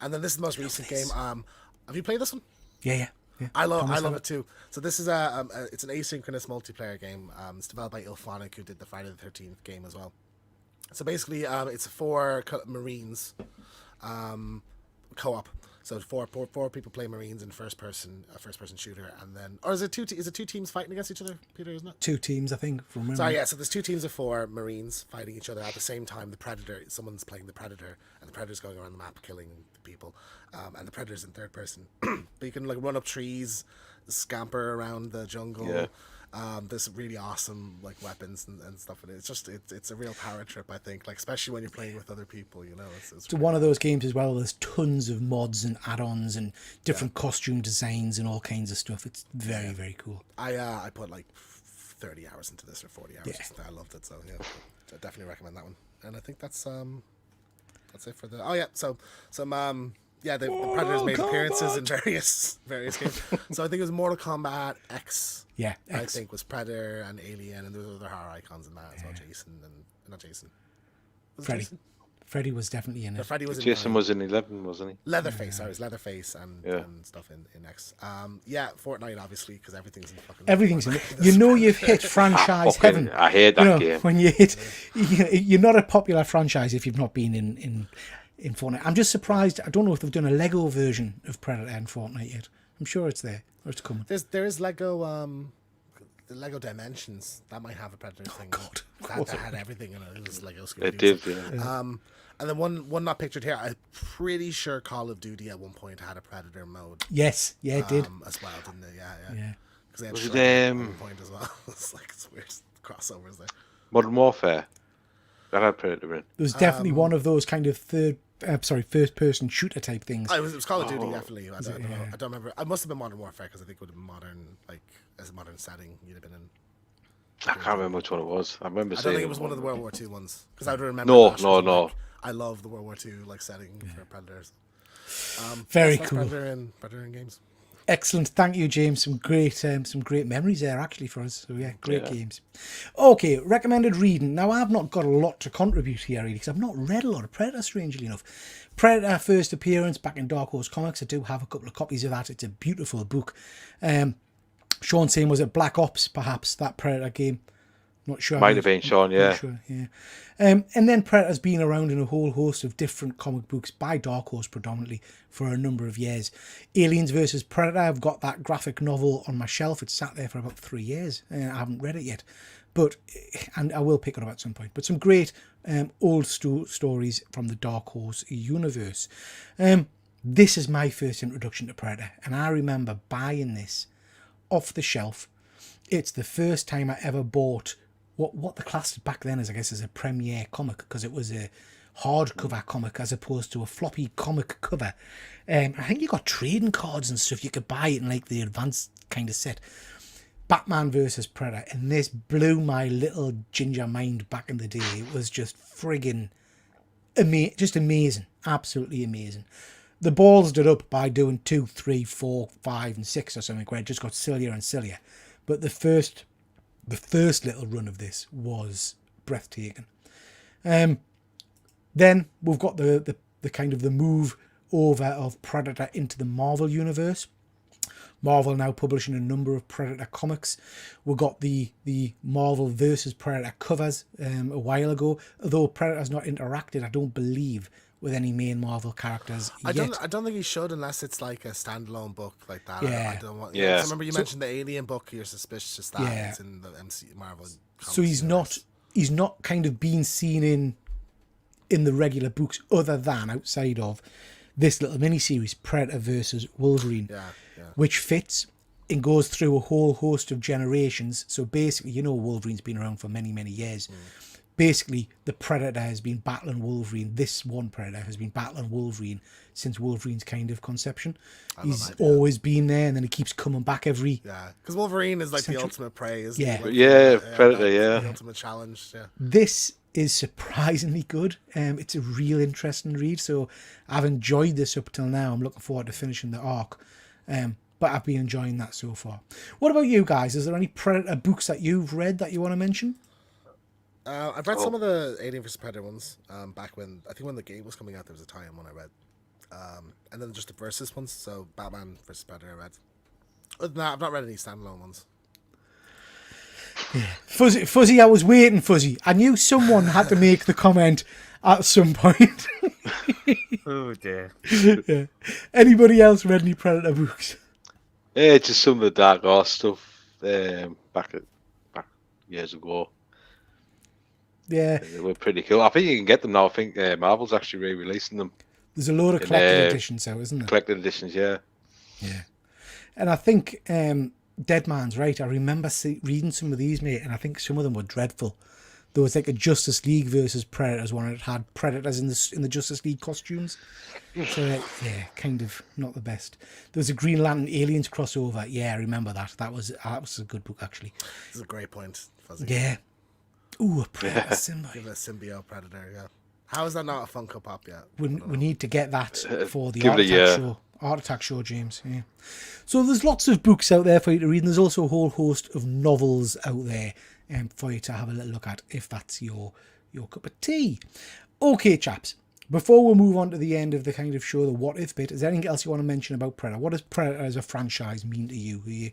And then this is the most recent game. Have you played this one? Yeah. I love it too. So this is it's an asynchronous multiplayer game. It's developed by Ilphonic, who did the Friday the 13th game as well. So basically, it's 4 Marines co-op. So four people play Marines in a first person shooter, and then, or is it two teams fighting against each other, Peter? Isn't it 2 teams? I think. From memory. Sorry, yeah. So there's 2 teams of 4 Marines fighting each other at the same time. The Predator, someone's playing the Predator, and the Predator's going around the map killing the people, and the Predator's in third person. But you can like run up trees, scamper around the jungle. Yeah. There's really awesome like weapons and stuff in it. It's just it's a real power trip, I think. Like especially when you're playing with other people, you know. It's one of those games as well. There's tons of mods and add-ons and different costume designs and all kinds of stuff. It's very very cool. I put like 30 hours into this, or 40 hours. Or something. I loved it. So yeah, I definitely recommend that one. And I think that's it for the. Oh yeah, so some yeah, the Predators made appearances in various games. So I think it was Mortal Kombat X. Yeah, I think was Predator and Alien, and there was other horror icons in that as well. Jason and not Jason. Was Freddy. Jason? Freddy was definitely in it. Freddy was Jason was in 11, wasn't he? Leatherface. Sorry, it was Leatherface and stuff in X. Yeah, Fortnite obviously, because everything. Everything's in it. You know you've hit franchise heaven. I hate that game. When you hit, you're not a popular franchise if you've not been in Fortnite. I'm just surprised. I don't know if they've done a Lego version of Predator and Fortnite yet. I'm sure it's there, or it's coming. There is Lego. The Lego Dimensions that might have a Predator thing. God, that had everything in it. It was Lego. It did. Yeah. And then one not pictured here. I'm pretty sure Call of Duty at one point had a Predator mode. Yes, yeah, it did as well, didn't it? Yeah. Because they had Was Shredder it, at one point as well. It's like it's weird crossovers there. Modern Warfare. That had Predator in. There was definitely one of those kind of first-person shooter type things. It was Call of Duty, definitely. I don't know. I don't remember. It must have been Modern Warfare, because I think it would have been modern, like as a modern setting. You'd have been in. I can't remember which one it was. I remember. I don't think it was one of the World War II ones, because I would remember. No. I love the World War II like setting for Predators. Very that's cool. Predator in games. Excellent, thank you, James. Some great memories there actually for us. So yeah, great games. Okay, recommended reading. Now I've not got a lot to contribute here really, because I've not read a lot of Predator, strangely enough. Predator first appearance back in Dark Horse Comics. I do have a couple of copies of that. It's a beautiful book. Sean saying, was it Black Ops perhaps, that Predator game? Not sure. Might have been Sean, yeah. Sure, yeah. And then Predator's been around in a whole host of different comic books by Dark Horse predominantly for a number of years. Aliens vs Predator, I've got that graphic novel on my shelf. It's sat there for about 3 years. I haven't read it yet, and I will pick it up at some point. But some great old stories from the Dark Horse universe. This is my first introduction to Predator, and I remember buying this off the shelf. It's the first time I ever bought what the class back then is, I guess, as a premiere comic, because it was a hardcover comic as opposed to a floppy comic cover. I think you got trading cards and stuff. You could buy it in like the advanced kind of set. Batman versus Predator, and this blew my little ginger mind back in the day. It was just friggin' just amazing, absolutely amazing. The balls did up by doing 2, 3, 4, 5, and 6 or something, where it just got sillier and sillier. But the first little run of this was breathtaking. Then we've got the kind of the move over of Predator into the Marvel universe. Marvel now publishing a number of Predator comics. We got the Marvel versus Predator covers a while ago. Although Predator's not interacted, I don't believe with any main Marvel characters I yet. don't think he should unless it's like a standalone book like that. Yeah. I don't want. Yeah. So remember you mentioned the Alien book. You're suspicious that Yeah. it's in the Marvel. So he's not kind of being seen in the regular books other than outside of this little miniseries, Predator versus Wolverine, which fits and goes through a whole host of generations. So basically, Wolverine's been around for many, many years. Basically, the Predator has been battling Wolverine. This one Predator has been battling Wolverine since Wolverine's kind of conception. He's always been there, and then he keeps coming back every... Yeah, because Wolverine is like the ultimate prey, isn't Yeah. he? Like, Yeah, Predator, the ultimate challenge, yeah. This is surprisingly good. It's a real interesting read, so I've enjoyed this up till now. I'm looking forward to finishing the arc, but I've been enjoying that so far. What about you guys? Is there any Predator books that you've read that you want to mention? I've read some of the Alien vs Predator ones back when the game was coming out. There was a time when I read, and then just the versus ones. So Batman vs Predator I read. Other than that, I've not read any standalone ones. Fuzzy, I was waiting, Fuzzy. I knew someone had to make the comment at some point. Oh dear. Yeah. Anybody else read any Predator books? Yeah, just some of the Dark Horse stuff back years ago. Yeah. They were pretty cool. I think you can get them now. I think Marvel's actually re-releasing them. There's a load of collected editions out, isn't there? Collected editions, yeah. Yeah. And I think Dead Man's right. I remember reading some of these, mate, and I think some of them were dreadful. There was like a Justice League versus Predators one, and it had Predators in the Justice League costumes. So, yeah, kind of not the best. There was a Green Lantern Aliens crossover. Yeah, I remember that. That was a good book, actually. This is a great point, Fuzzy. Yeah. Ooh, a Predator symbiote. Give it a symbiote Predator, yeah. How is that not a Funko Pop yet? We need to get that for the give Art it a Attack year. show. Art Attack show, James. Yeah. So there's lots of books out there for you to read, and there's also a whole host of novels out there for you to have a little look at if that's your cup of tea. Okay, chaps. Before we move on to the end of the kind of show, the what if bit, is there anything else you want to mention about Predator? What does Predator as a franchise mean to you? Are you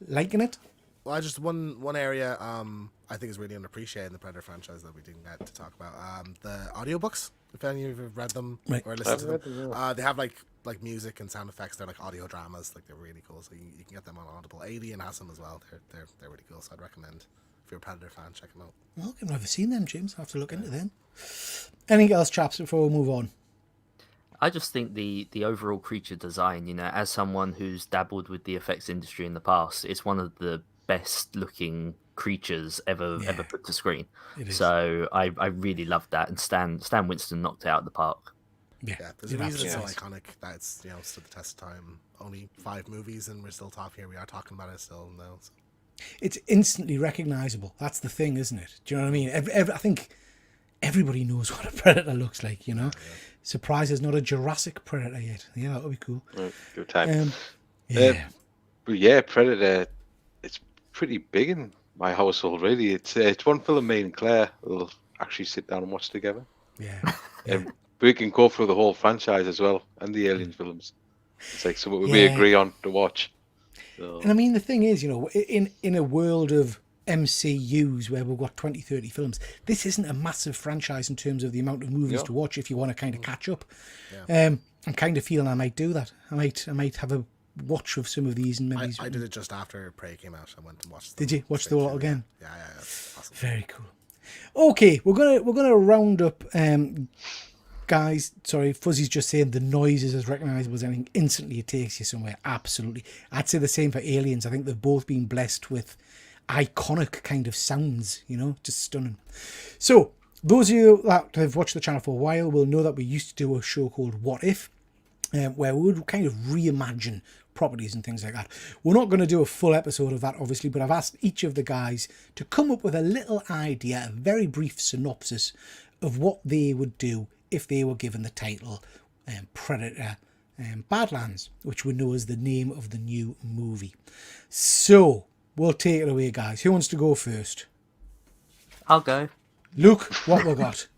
liking it? Well, just one area I think is really underappreciated in the Predator franchise that we didn't get to talk about. The audiobooks, if any of you have read them or listened to them. They have like music and sound effects. They're like audio dramas. Like they're really cool. So you can get them on Audible. Alien has them as well. They're really cool. So I'd recommend if you're a Predator fan, check them out. Well, I've never seen them, James. I have to look into them. Anything else, chaps, before we move on? I just think the overall creature design, as someone who's dabbled with the effects industry in the past, it's one of the best looking creatures ever put to screen. So I really loved that, and Stan Winston knocked it out of the park. Yeah, there's a reason it's so iconic that it's stood the test of time. Only 5 movies and we're still here. We are talking about it still now. So. It's instantly recognizable. That's the thing, isn't it? Do you know what I mean? I think everybody knows what a Predator looks like, Yeah. Surprised there's not a Jurassic Predator yet. Yeah, that would be cool. Good time. Yeah. But yeah, Predator, it's pretty big in my household, really. It's one film me and Claire will actually sit down and watch together. Yeah. We can go through the whole franchise as well, and the Alien films. It's like something we agree on to watch. So. And I mean, the thing is, in a world of MCUs where we've got 20, 30 films, this isn't a massive franchise in terms of the amount of movies to watch if you want to kind of catch up. I'm kind of feeling I might do that. I might have a watch of some of these, and maybe I did it just after Prey came out. I went and watched. Did you watch the lot again? Yeah. Awesome. Very cool. Okay, we're gonna round up. Guys, sorry, Fuzzy's just saying the noise is as recognisable as anything. Instantly, it takes you somewhere. Absolutely. I'd say the same for Aliens. I think they've both been blessed with iconic kind of sounds, just stunning. So, those of you that have watched the channel for a while will know that we used to do a show called What If, where we would kind of reimagine properties and things like that. We're not going to do a full episode of that, obviously, but I've asked each of the guys to come up with a little idea, a very brief synopsis of what they would do if they were given the title Predator Badlands, which we know is the name of the new movie. So, we'll take it away, guys. Who wants to go first? I'll go. Luke, what we got?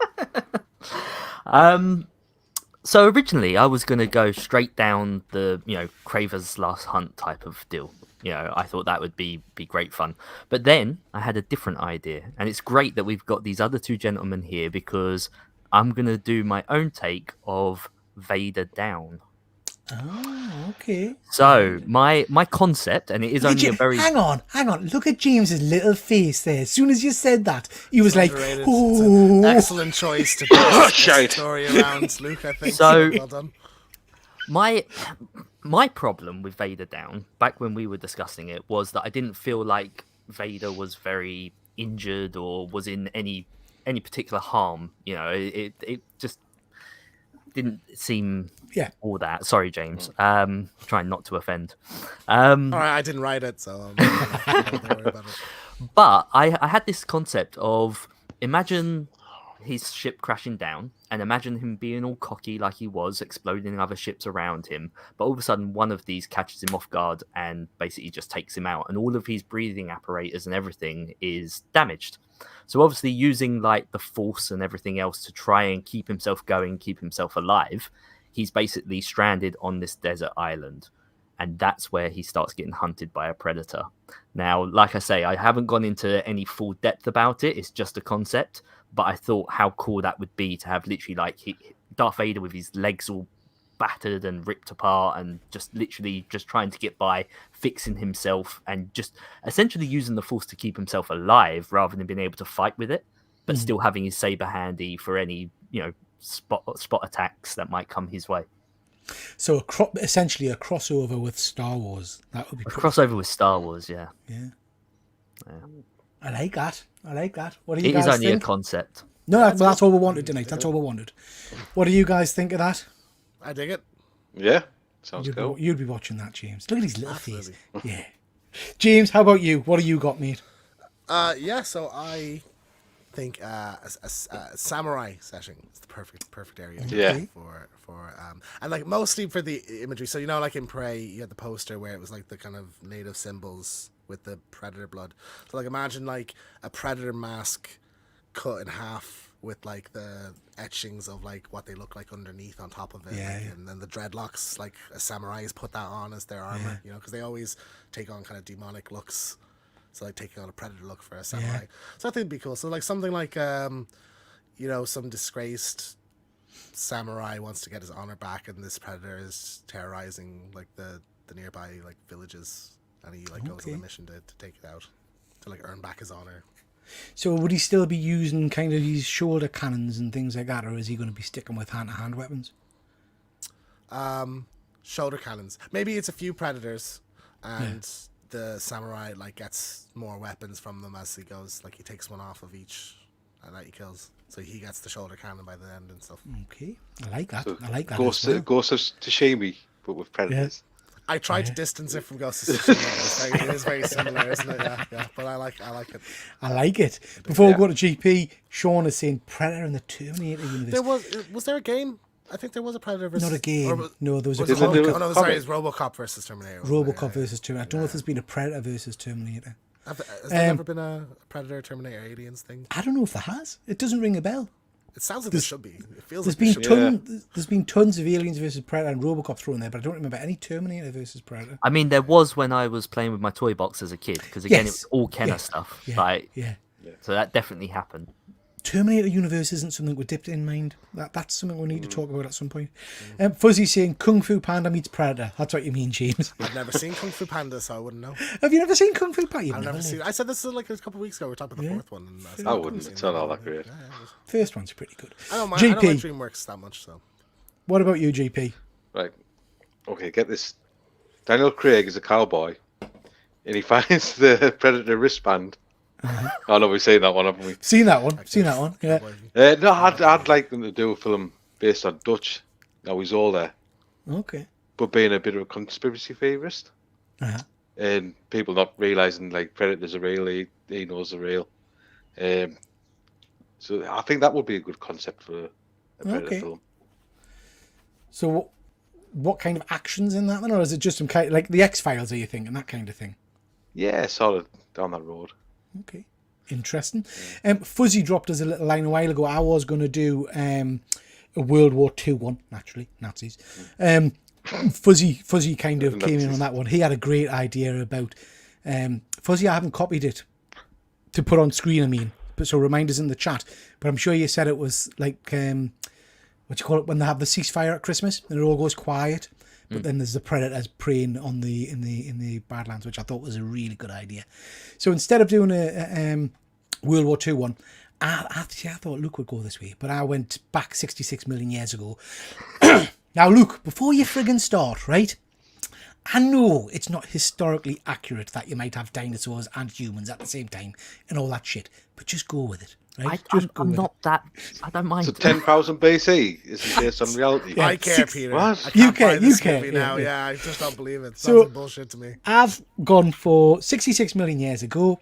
So originally I was going to go straight down the, Kraver's Last Hunt type of deal. I thought that would be great fun. But then I had a different idea. And it's great that we've got these other two gentlemen here because I'm going to do my own take of Vader Down. Oh, okay. So my concept, and it is only a very Hang on. Look at James's little face there. As soon as you said that, he was like, Underrated. It's "Oh, an excellent choice to base this Shite. story around, Luke. I think So- well done. my problem with Vader Down, back when we were discussing it, was that I didn't feel like Vader was very injured or was in any particular harm. You know, it just didn't seem Yeah. all that. Sorry, James. Trying not to offend. All right, I didn't write it, so don't worry about it. But I had this concept of, imagine his ship crashing down, and imagine him being all cocky like he was, exploding other ships around him. But all of a sudden, one of these catches him off guard and basically just takes him out, and all of his breathing apparatus and everything is damaged. So obviously, using like the Force and everything else to try and keep himself going, keep himself alive, he's basically stranded on this desert island. And that's where he starts getting hunted by a predator. Now, like I say, I haven't gone into any full depth about it. It's just a concept. But I thought how cool that would be to have literally like Darth Vader with his legs all battered and ripped apart and just literally just trying to get by, fixing himself and just essentially using the Force to keep himself alive rather than being able to fight with it, but still having his saber handy for any, spot attacks that might come his way. So essentially a crossover with Star Wars. That would be A crossover with Star Wars, yeah. Yeah. I like that. What do It you guys is only think? a concept. No, that's all we wanted tonight. That's all we wanted. What do you guys think of that? I dig it. Yeah, sounds cool. You'd be watching that, James. Look at his little Absolutely. face. Yeah. James, how about you? What do you got, mate? Yeah, so I think a samurai setting is the perfect area Yeah. for and like mostly for the imagery. So like in Prey, you had the poster where it was like the kind of native symbols with the predator blood. So like imagine like a predator mask cut in half with like the etchings of like what they look like underneath on top of it, Yeah, like, yeah. and then the dreadlocks, like a samurai has put that on as their armor, because they always take on kind of demonic looks. So like taking on a predator look for a samurai. Yeah. So I think it'd be cool. So like something like some disgraced samurai wants to get his honor back, and this predator is terrorizing like the nearby like villages, and he like goes on a mission to take it out, to like earn back his honor. So would he still be using kind of these shoulder cannons and things like that, or is he going to be sticking with hand-to-hand weapons? Shoulder cannons. Maybe it's a few predators, and the samurai like gets more weapons from them as he goes. Like he takes one off of each that he kills, so he gets the shoulder cannon by the end and stuff. Okay, I like that. So I like that. Ghost, as well. Ghost of Tsushima, but with predators. I tried to distance it from Ghost of Tsushima. It is very similar, isn't it? Yeah. But I like it. I like it. Before we go to GP, Sean is saying Predator and the Terminator universe. Was there a game? I think there was a Predator versus... Not a game. No, there was a Was it comic. there oh, no, sorry, it's RoboCop versus Terminator. RoboCop versus Terminator. I don't know if there's been a Predator versus Terminator. Has there ever been a Predator, Terminator, Aliens thing? I don't know if there has. It doesn't ring a bell. It sounds like there should be. It feels There's like been there should be. there's been tons of Aliens versus Predator and RoboCop thrown there, but I don't remember any Terminator versus Predator. I mean, there was when I was playing with my toy box as a kid, because again, Yes. it was all Kenner Yeah. stuff. Yeah, yeah. So that definitely happened. Terminator universe isn't something we're dipped in mind. That's something we need to talk about at some point. Fuzzy saying Kung Fu Panda meets Predator. That's what you mean, James. I've never seen Kung Fu Panda, so I wouldn't know. Have you never seen Kung Fu Panda? You've I've never seen. I said this like a couple of weeks ago. We were talking about the fourth one. And I said, I wouldn't. It's not all that great. First one's pretty good. I don't mind. I don't like GP, DreamWorks that much. So what about you, GP? Right. Okay, get this. Daniel Craig is a cowboy, and he finds the Predator wristband. Oh no, we've seen that one, haven't we? Seen that one? Seen that one? Yeah. No, I'd like them to do a film based on Dutch. Now he's all there, Okay. but being a bit of a conspiracy theorist, Uh-huh. and people not realizing like Predators are real. He knows they're real. So I think that would be a good concept for a Predator Okay. film. So what kind of action's in that then? Or is it just some kind like the X-Files, are you thinking? That kind of thing? Yeah, sort of down that road. Okay. Interesting. Fuzzy dropped us a little line a while ago. I was going to do a World War II one, naturally, Nazis. Fuzzy kind of came in on that one. He had a great idea about... Fuzzy, I haven't copied it to put on screen, I mean. so remind us in the chat. But I'm sure you said it was like what you call it when they have the ceasefire at Christmas and it all goes quiet. But then there's the predators preying on in the Badlands, which I thought was a really good idea. So instead of doing a World War II one, I thought Luke would go this way, but I went back 66 million years ago. Now, Luke, before you friggin' start, right? I know it's not historically accurate that you might have dinosaurs and humans at the same time and all that shit, but just go with it, right? I'm not that. I don't mind. So 10,000 BC isn't based on reality. Yeah. I care, Peter. What? I can't buy this UK, movie now. yeah. Yeah, I just don't believe it. It So- sounds like bullshit to me. I've gone for 66 million years ago.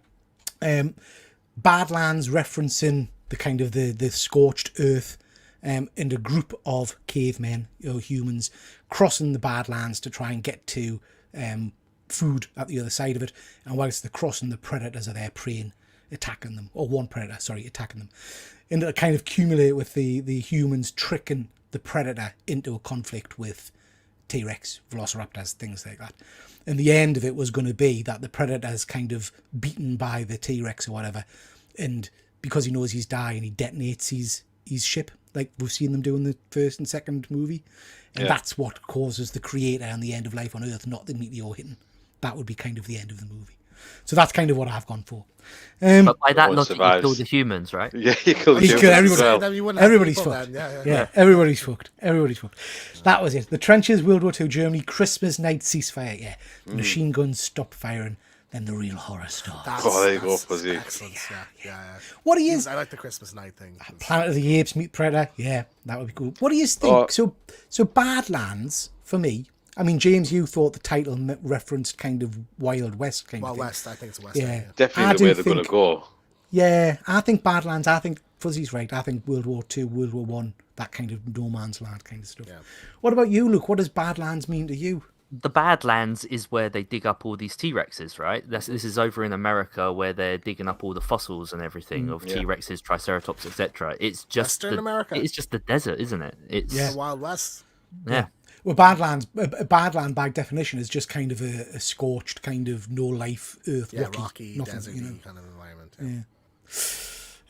Badlands referencing the kind of the scorched earth, and a group of cavemen, humans, crossing the Badlands to try and get to food at the other side of it. And whilst they're crossing, the predators are there preying, attacking them, or one predator, sorry, attacking them. And it kind of accumulate with the humans tricking the predator into a conflict with T-Rex, Velociraptors, things like that. And the end of it was going to be that the predator's kind of beaten by the T-Rex or whatever, and because he knows he's dying, he detonates his ship, like we've seen them do in the first and second movie. And that's what causes the creator and the end of life on Earth, not the meteor hitting. That would be kind of the end of the movie. So that's kind of what I've gone for. But by that one logic, you survives. kill the humans, right? Yeah, you killed He's humans killed as everybody. well. Then you wouldn't have Everybody's people fucked. then. Yeah, everybody's fucked. Everybody's fucked. That was it. The trenches, World War II, Germany, Christmas night ceasefire. Yeah, the machine guns stop firing. Then the real horror starts. Oh, there you go, That's Fuzzy. excellent. Yeah. What do you? I like the Christmas night thing. Planet of the Apes meet Predator. Yeah, that would be cool. What do you think? Oh. So Badlands for me. I mean, James, you thought the title referenced kind of Wild West kind Well, of thing. West, I think it's Western. Yeah. Yeah. I Definitely the do way they're going think- to go. Yeah, I think Badlands. I think Fuzzy's right. I think World War II, World War One, that kind of no man's land kind of stuff. Yeah. What about you, Luke? What does Badlands mean to you? The Badlands is where they dig up all these T-Rexes, right? This is over in America where they're digging up all the fossils and everything of Yeah. T-Rexes, Triceratops, etc. It's just Western America? It's just the desert, isn't it? It's The Wild West. yeah. Well, Badlands, a Badland by definition is just kind of a scorched kind of no life earth, Yeah, rocky, rocky, nothing, deserty you know. kind of environment. Yeah.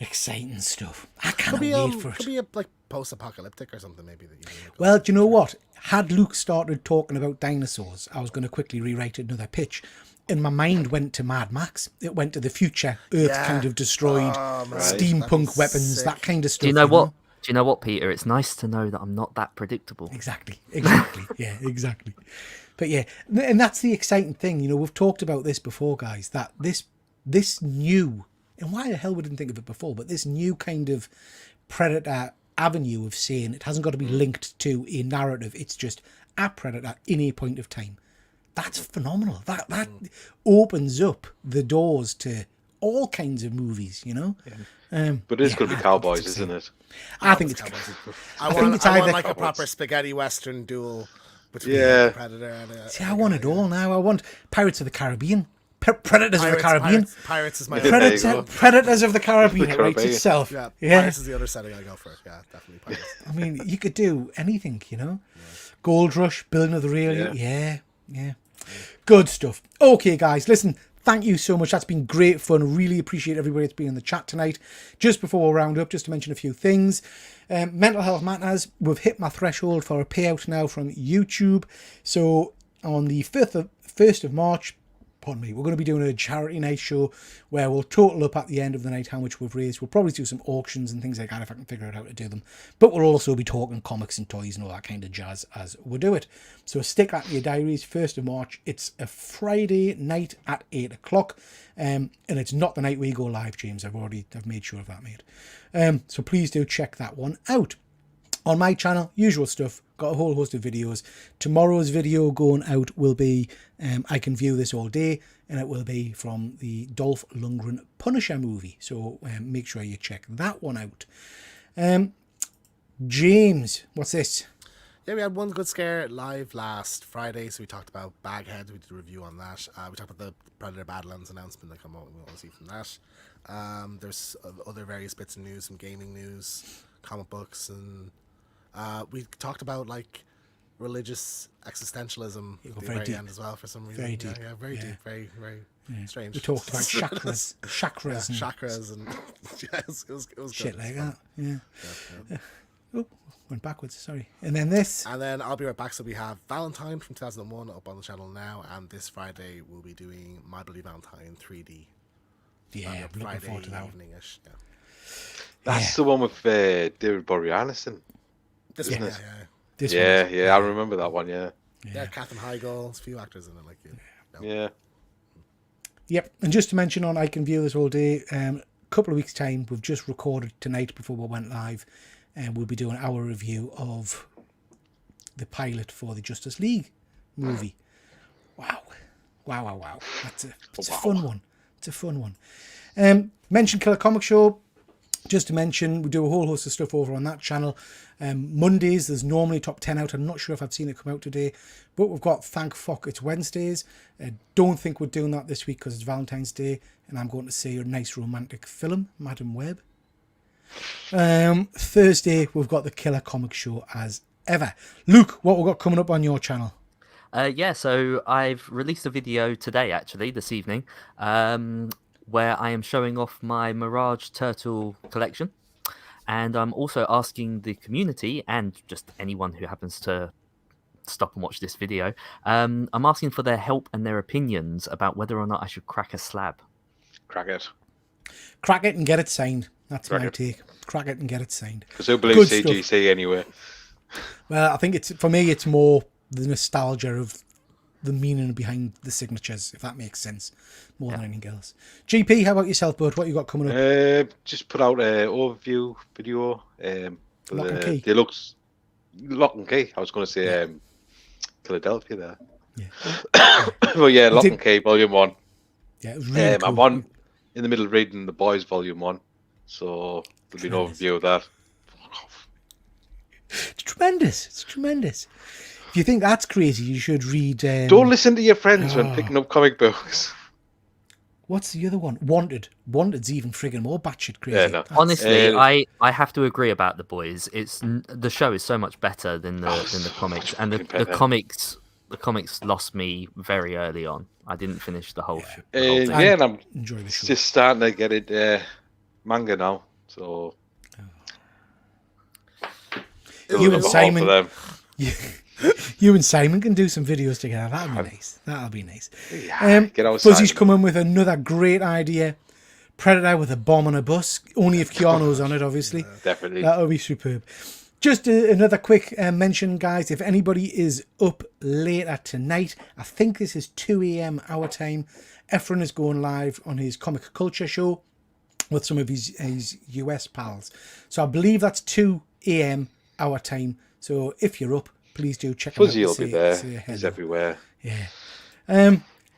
Exciting stuff. I can't Could be wait for it. could be like post-apocalyptic or something maybe that you can look Well, do you know what? Had Luke started talking about dinosaurs, I was going to quickly rewrite another pitch. And my mind went to Mad Max. It went to the future. Earth Yeah. kind of destroyed, man. steampunk That'd be weapons, sick. that kind of stuff. Do you know what? Do you know what, Peter? It's nice to know that I'm not that predictable. Exactly. Yeah, exactly. But yeah, and that's the exciting thing. You know, we've talked about this before, guys, that this new, and why the hell we didn't think of it before, but this new kind of Predator avenue of saying it hasn't got to be linked to a narrative. It's just a Predator in a point of time. That's phenomenal. That opens up the doors to all kinds of movies, you know? But it's going to I be think cowboys, it's isn't it? I think it's... I think want, it's I want either- like a proper spaghetti western duel between Yeah. a Predator and a... See, I want it all now. I want Pirates of the Caribbean. Predators of the Caribbean. Pirates is my... Yeah. There you go. Predators of the Caribbean. It writes Caribbean. itself. Yeah, Yeah. Pirates is the other setting I go for. Yeah, definitely Pirates. I mean, you could do anything, you know. Gold Rush, Building of the Real. Yeah. Good stuff. Okay, guys, listen. Thank you so much. That's been great fun. Really appreciate everybody that's been in the chat tonight. Just before we round up, just to mention a few things. Mental Health Matters. We've hit my threshold for a payout now from YouTube. So on the 1st of March, pardon me, we're going to be doing a charity night show where we'll total up at the end of the night how much we've raised. We'll probably do some auctions and things like that if I can figure out how to do them. But we'll also be talking comics and toys and all that kind of jazz as we do it. So stick that in your diaries, 1st of March. It's a Friday night at 8 o'clock. And it's not the night we go live, James. I've made sure of that, mate. So please do check that one out. On my channel, usual stuff, got a whole host of videos. Tomorrow's video going out will be I Can View This All Day, and it will be from the Dolph Lundgren Punisher movie. So make sure you check that one out. James, what's this? Yeah, we had one good scare live last Friday, so we talked about Baghead. We did a review on that. We talked about the Predator Badlands announcement that come out. We want to see from that. There's other various bits of news, some gaming news, comic books, and we talked about like religious existentialism at the very very deep. end as well for some reason. Very deep. Yeah, very Yeah. deep. Very, very. Strange. We talked about chakras, and chakras, and yeah, it was shit good. like that. Yeah. Yeah. Oh, went backwards. Sorry. And then this. And then I'll be right back. So we have Valentine from 2001 up on the channel now, and this Friday we'll be doing My Bloody Valentine 3D. Yeah, I'm looking Friday forward to that one. evening-ish. Yeah. That's the one with David Boreanaz in. This Isn't one, it? yeah. This Yeah, one is- yeah, I remember that one. Yeah, Yeah, Katherine Heigl, a few actors in it, like you. No. yeah. Yep. And just to mention on I Can View This All Day, couple of weeks' time, we've just recorded tonight before we went live, and we'll be doing our review of the pilot for the Justice League movie. Wow. That's a fun one. It's a fun one. Mention Killer Comic Show. Just to mention, we do a whole host of stuff over on that channel. Mondays, there's normally top 10 out. I'm not sure if I've seen it come out today, but we've got Thank Fuck It's Wednesdays. Don't think we're doing that this week because it's Valentine's Day, and I'm going to see a nice romantic film, Madam Web. Thursday, we've got the Killer Comic Show as ever. Luke, what we've got coming up on your channel? Yeah, so I've released a video today, actually, this evening, where I am showing off my Mirage Turtle collection. And I'm also asking the community, and just anyone who happens to stop and watch this video, I'm asking for their help and their opinions about whether or not I should crack a slab. Crack it. Crack it and get it signed. That's Crack my it. take. Crack it and get it signed. Because who believes Good stuff. CGC anyway? Well, I think for me, it's more the nostalgia of the meaning behind the signatures, if that makes sense, more than anything else. GP, how about yourself, bud? What you got coming up? Just put out an overview video. For Lock and Key. Deluxe Lock and Key. I was going to say Philadelphia there. Yeah. Well, yeah, Lock and Key, Volume 1. Yeah, it was really cool. I'm on in the middle of reading The Boys, Volume 1. So there'll be an overview of that. It's tremendous. It's tremendous. If you think that's crazy, you should read... Don't listen to your friends when picking up comic books. What's the other one? Wanted. Wanted's even friggin' more batshit crazy. Yeah, no. Honestly, I have to agree about The Boys. The show is so much better than the comics, and the comics lost me very early on. I didn't finish the whole thing. Yeah, and I'm Enjoy the show. just starting to get it manga now. So You and Simon... For them. You and Simon can do some videos together. That'll be nice. That'll be nice. Yeah, get outside. Fuzzy's coming with another great idea. Predator with a bomb on a bus. Only if Keanu's on it, obviously. Definitely. That'll be superb. Just another quick mention, guys. If anybody is up later tonight, I think this is 2 a.m. our time. Efren is going live on his Comic Culture show with some of his US pals. So I believe that's 2 a.m. our time. So if you're up, please do check him out. Fuzzy will be there. He's everywhere. Yeah.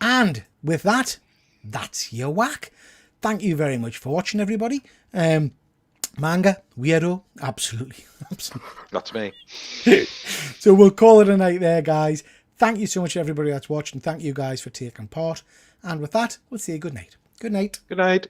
And with that, that's your whack. Thank you very much for watching, everybody. Manga, weirdo, absolutely. That's me. So we'll call it a night there, guys. Thank you so much, everybody that's watching. Thank you guys for taking part. And with that, we'll say good night. Good night. Good night.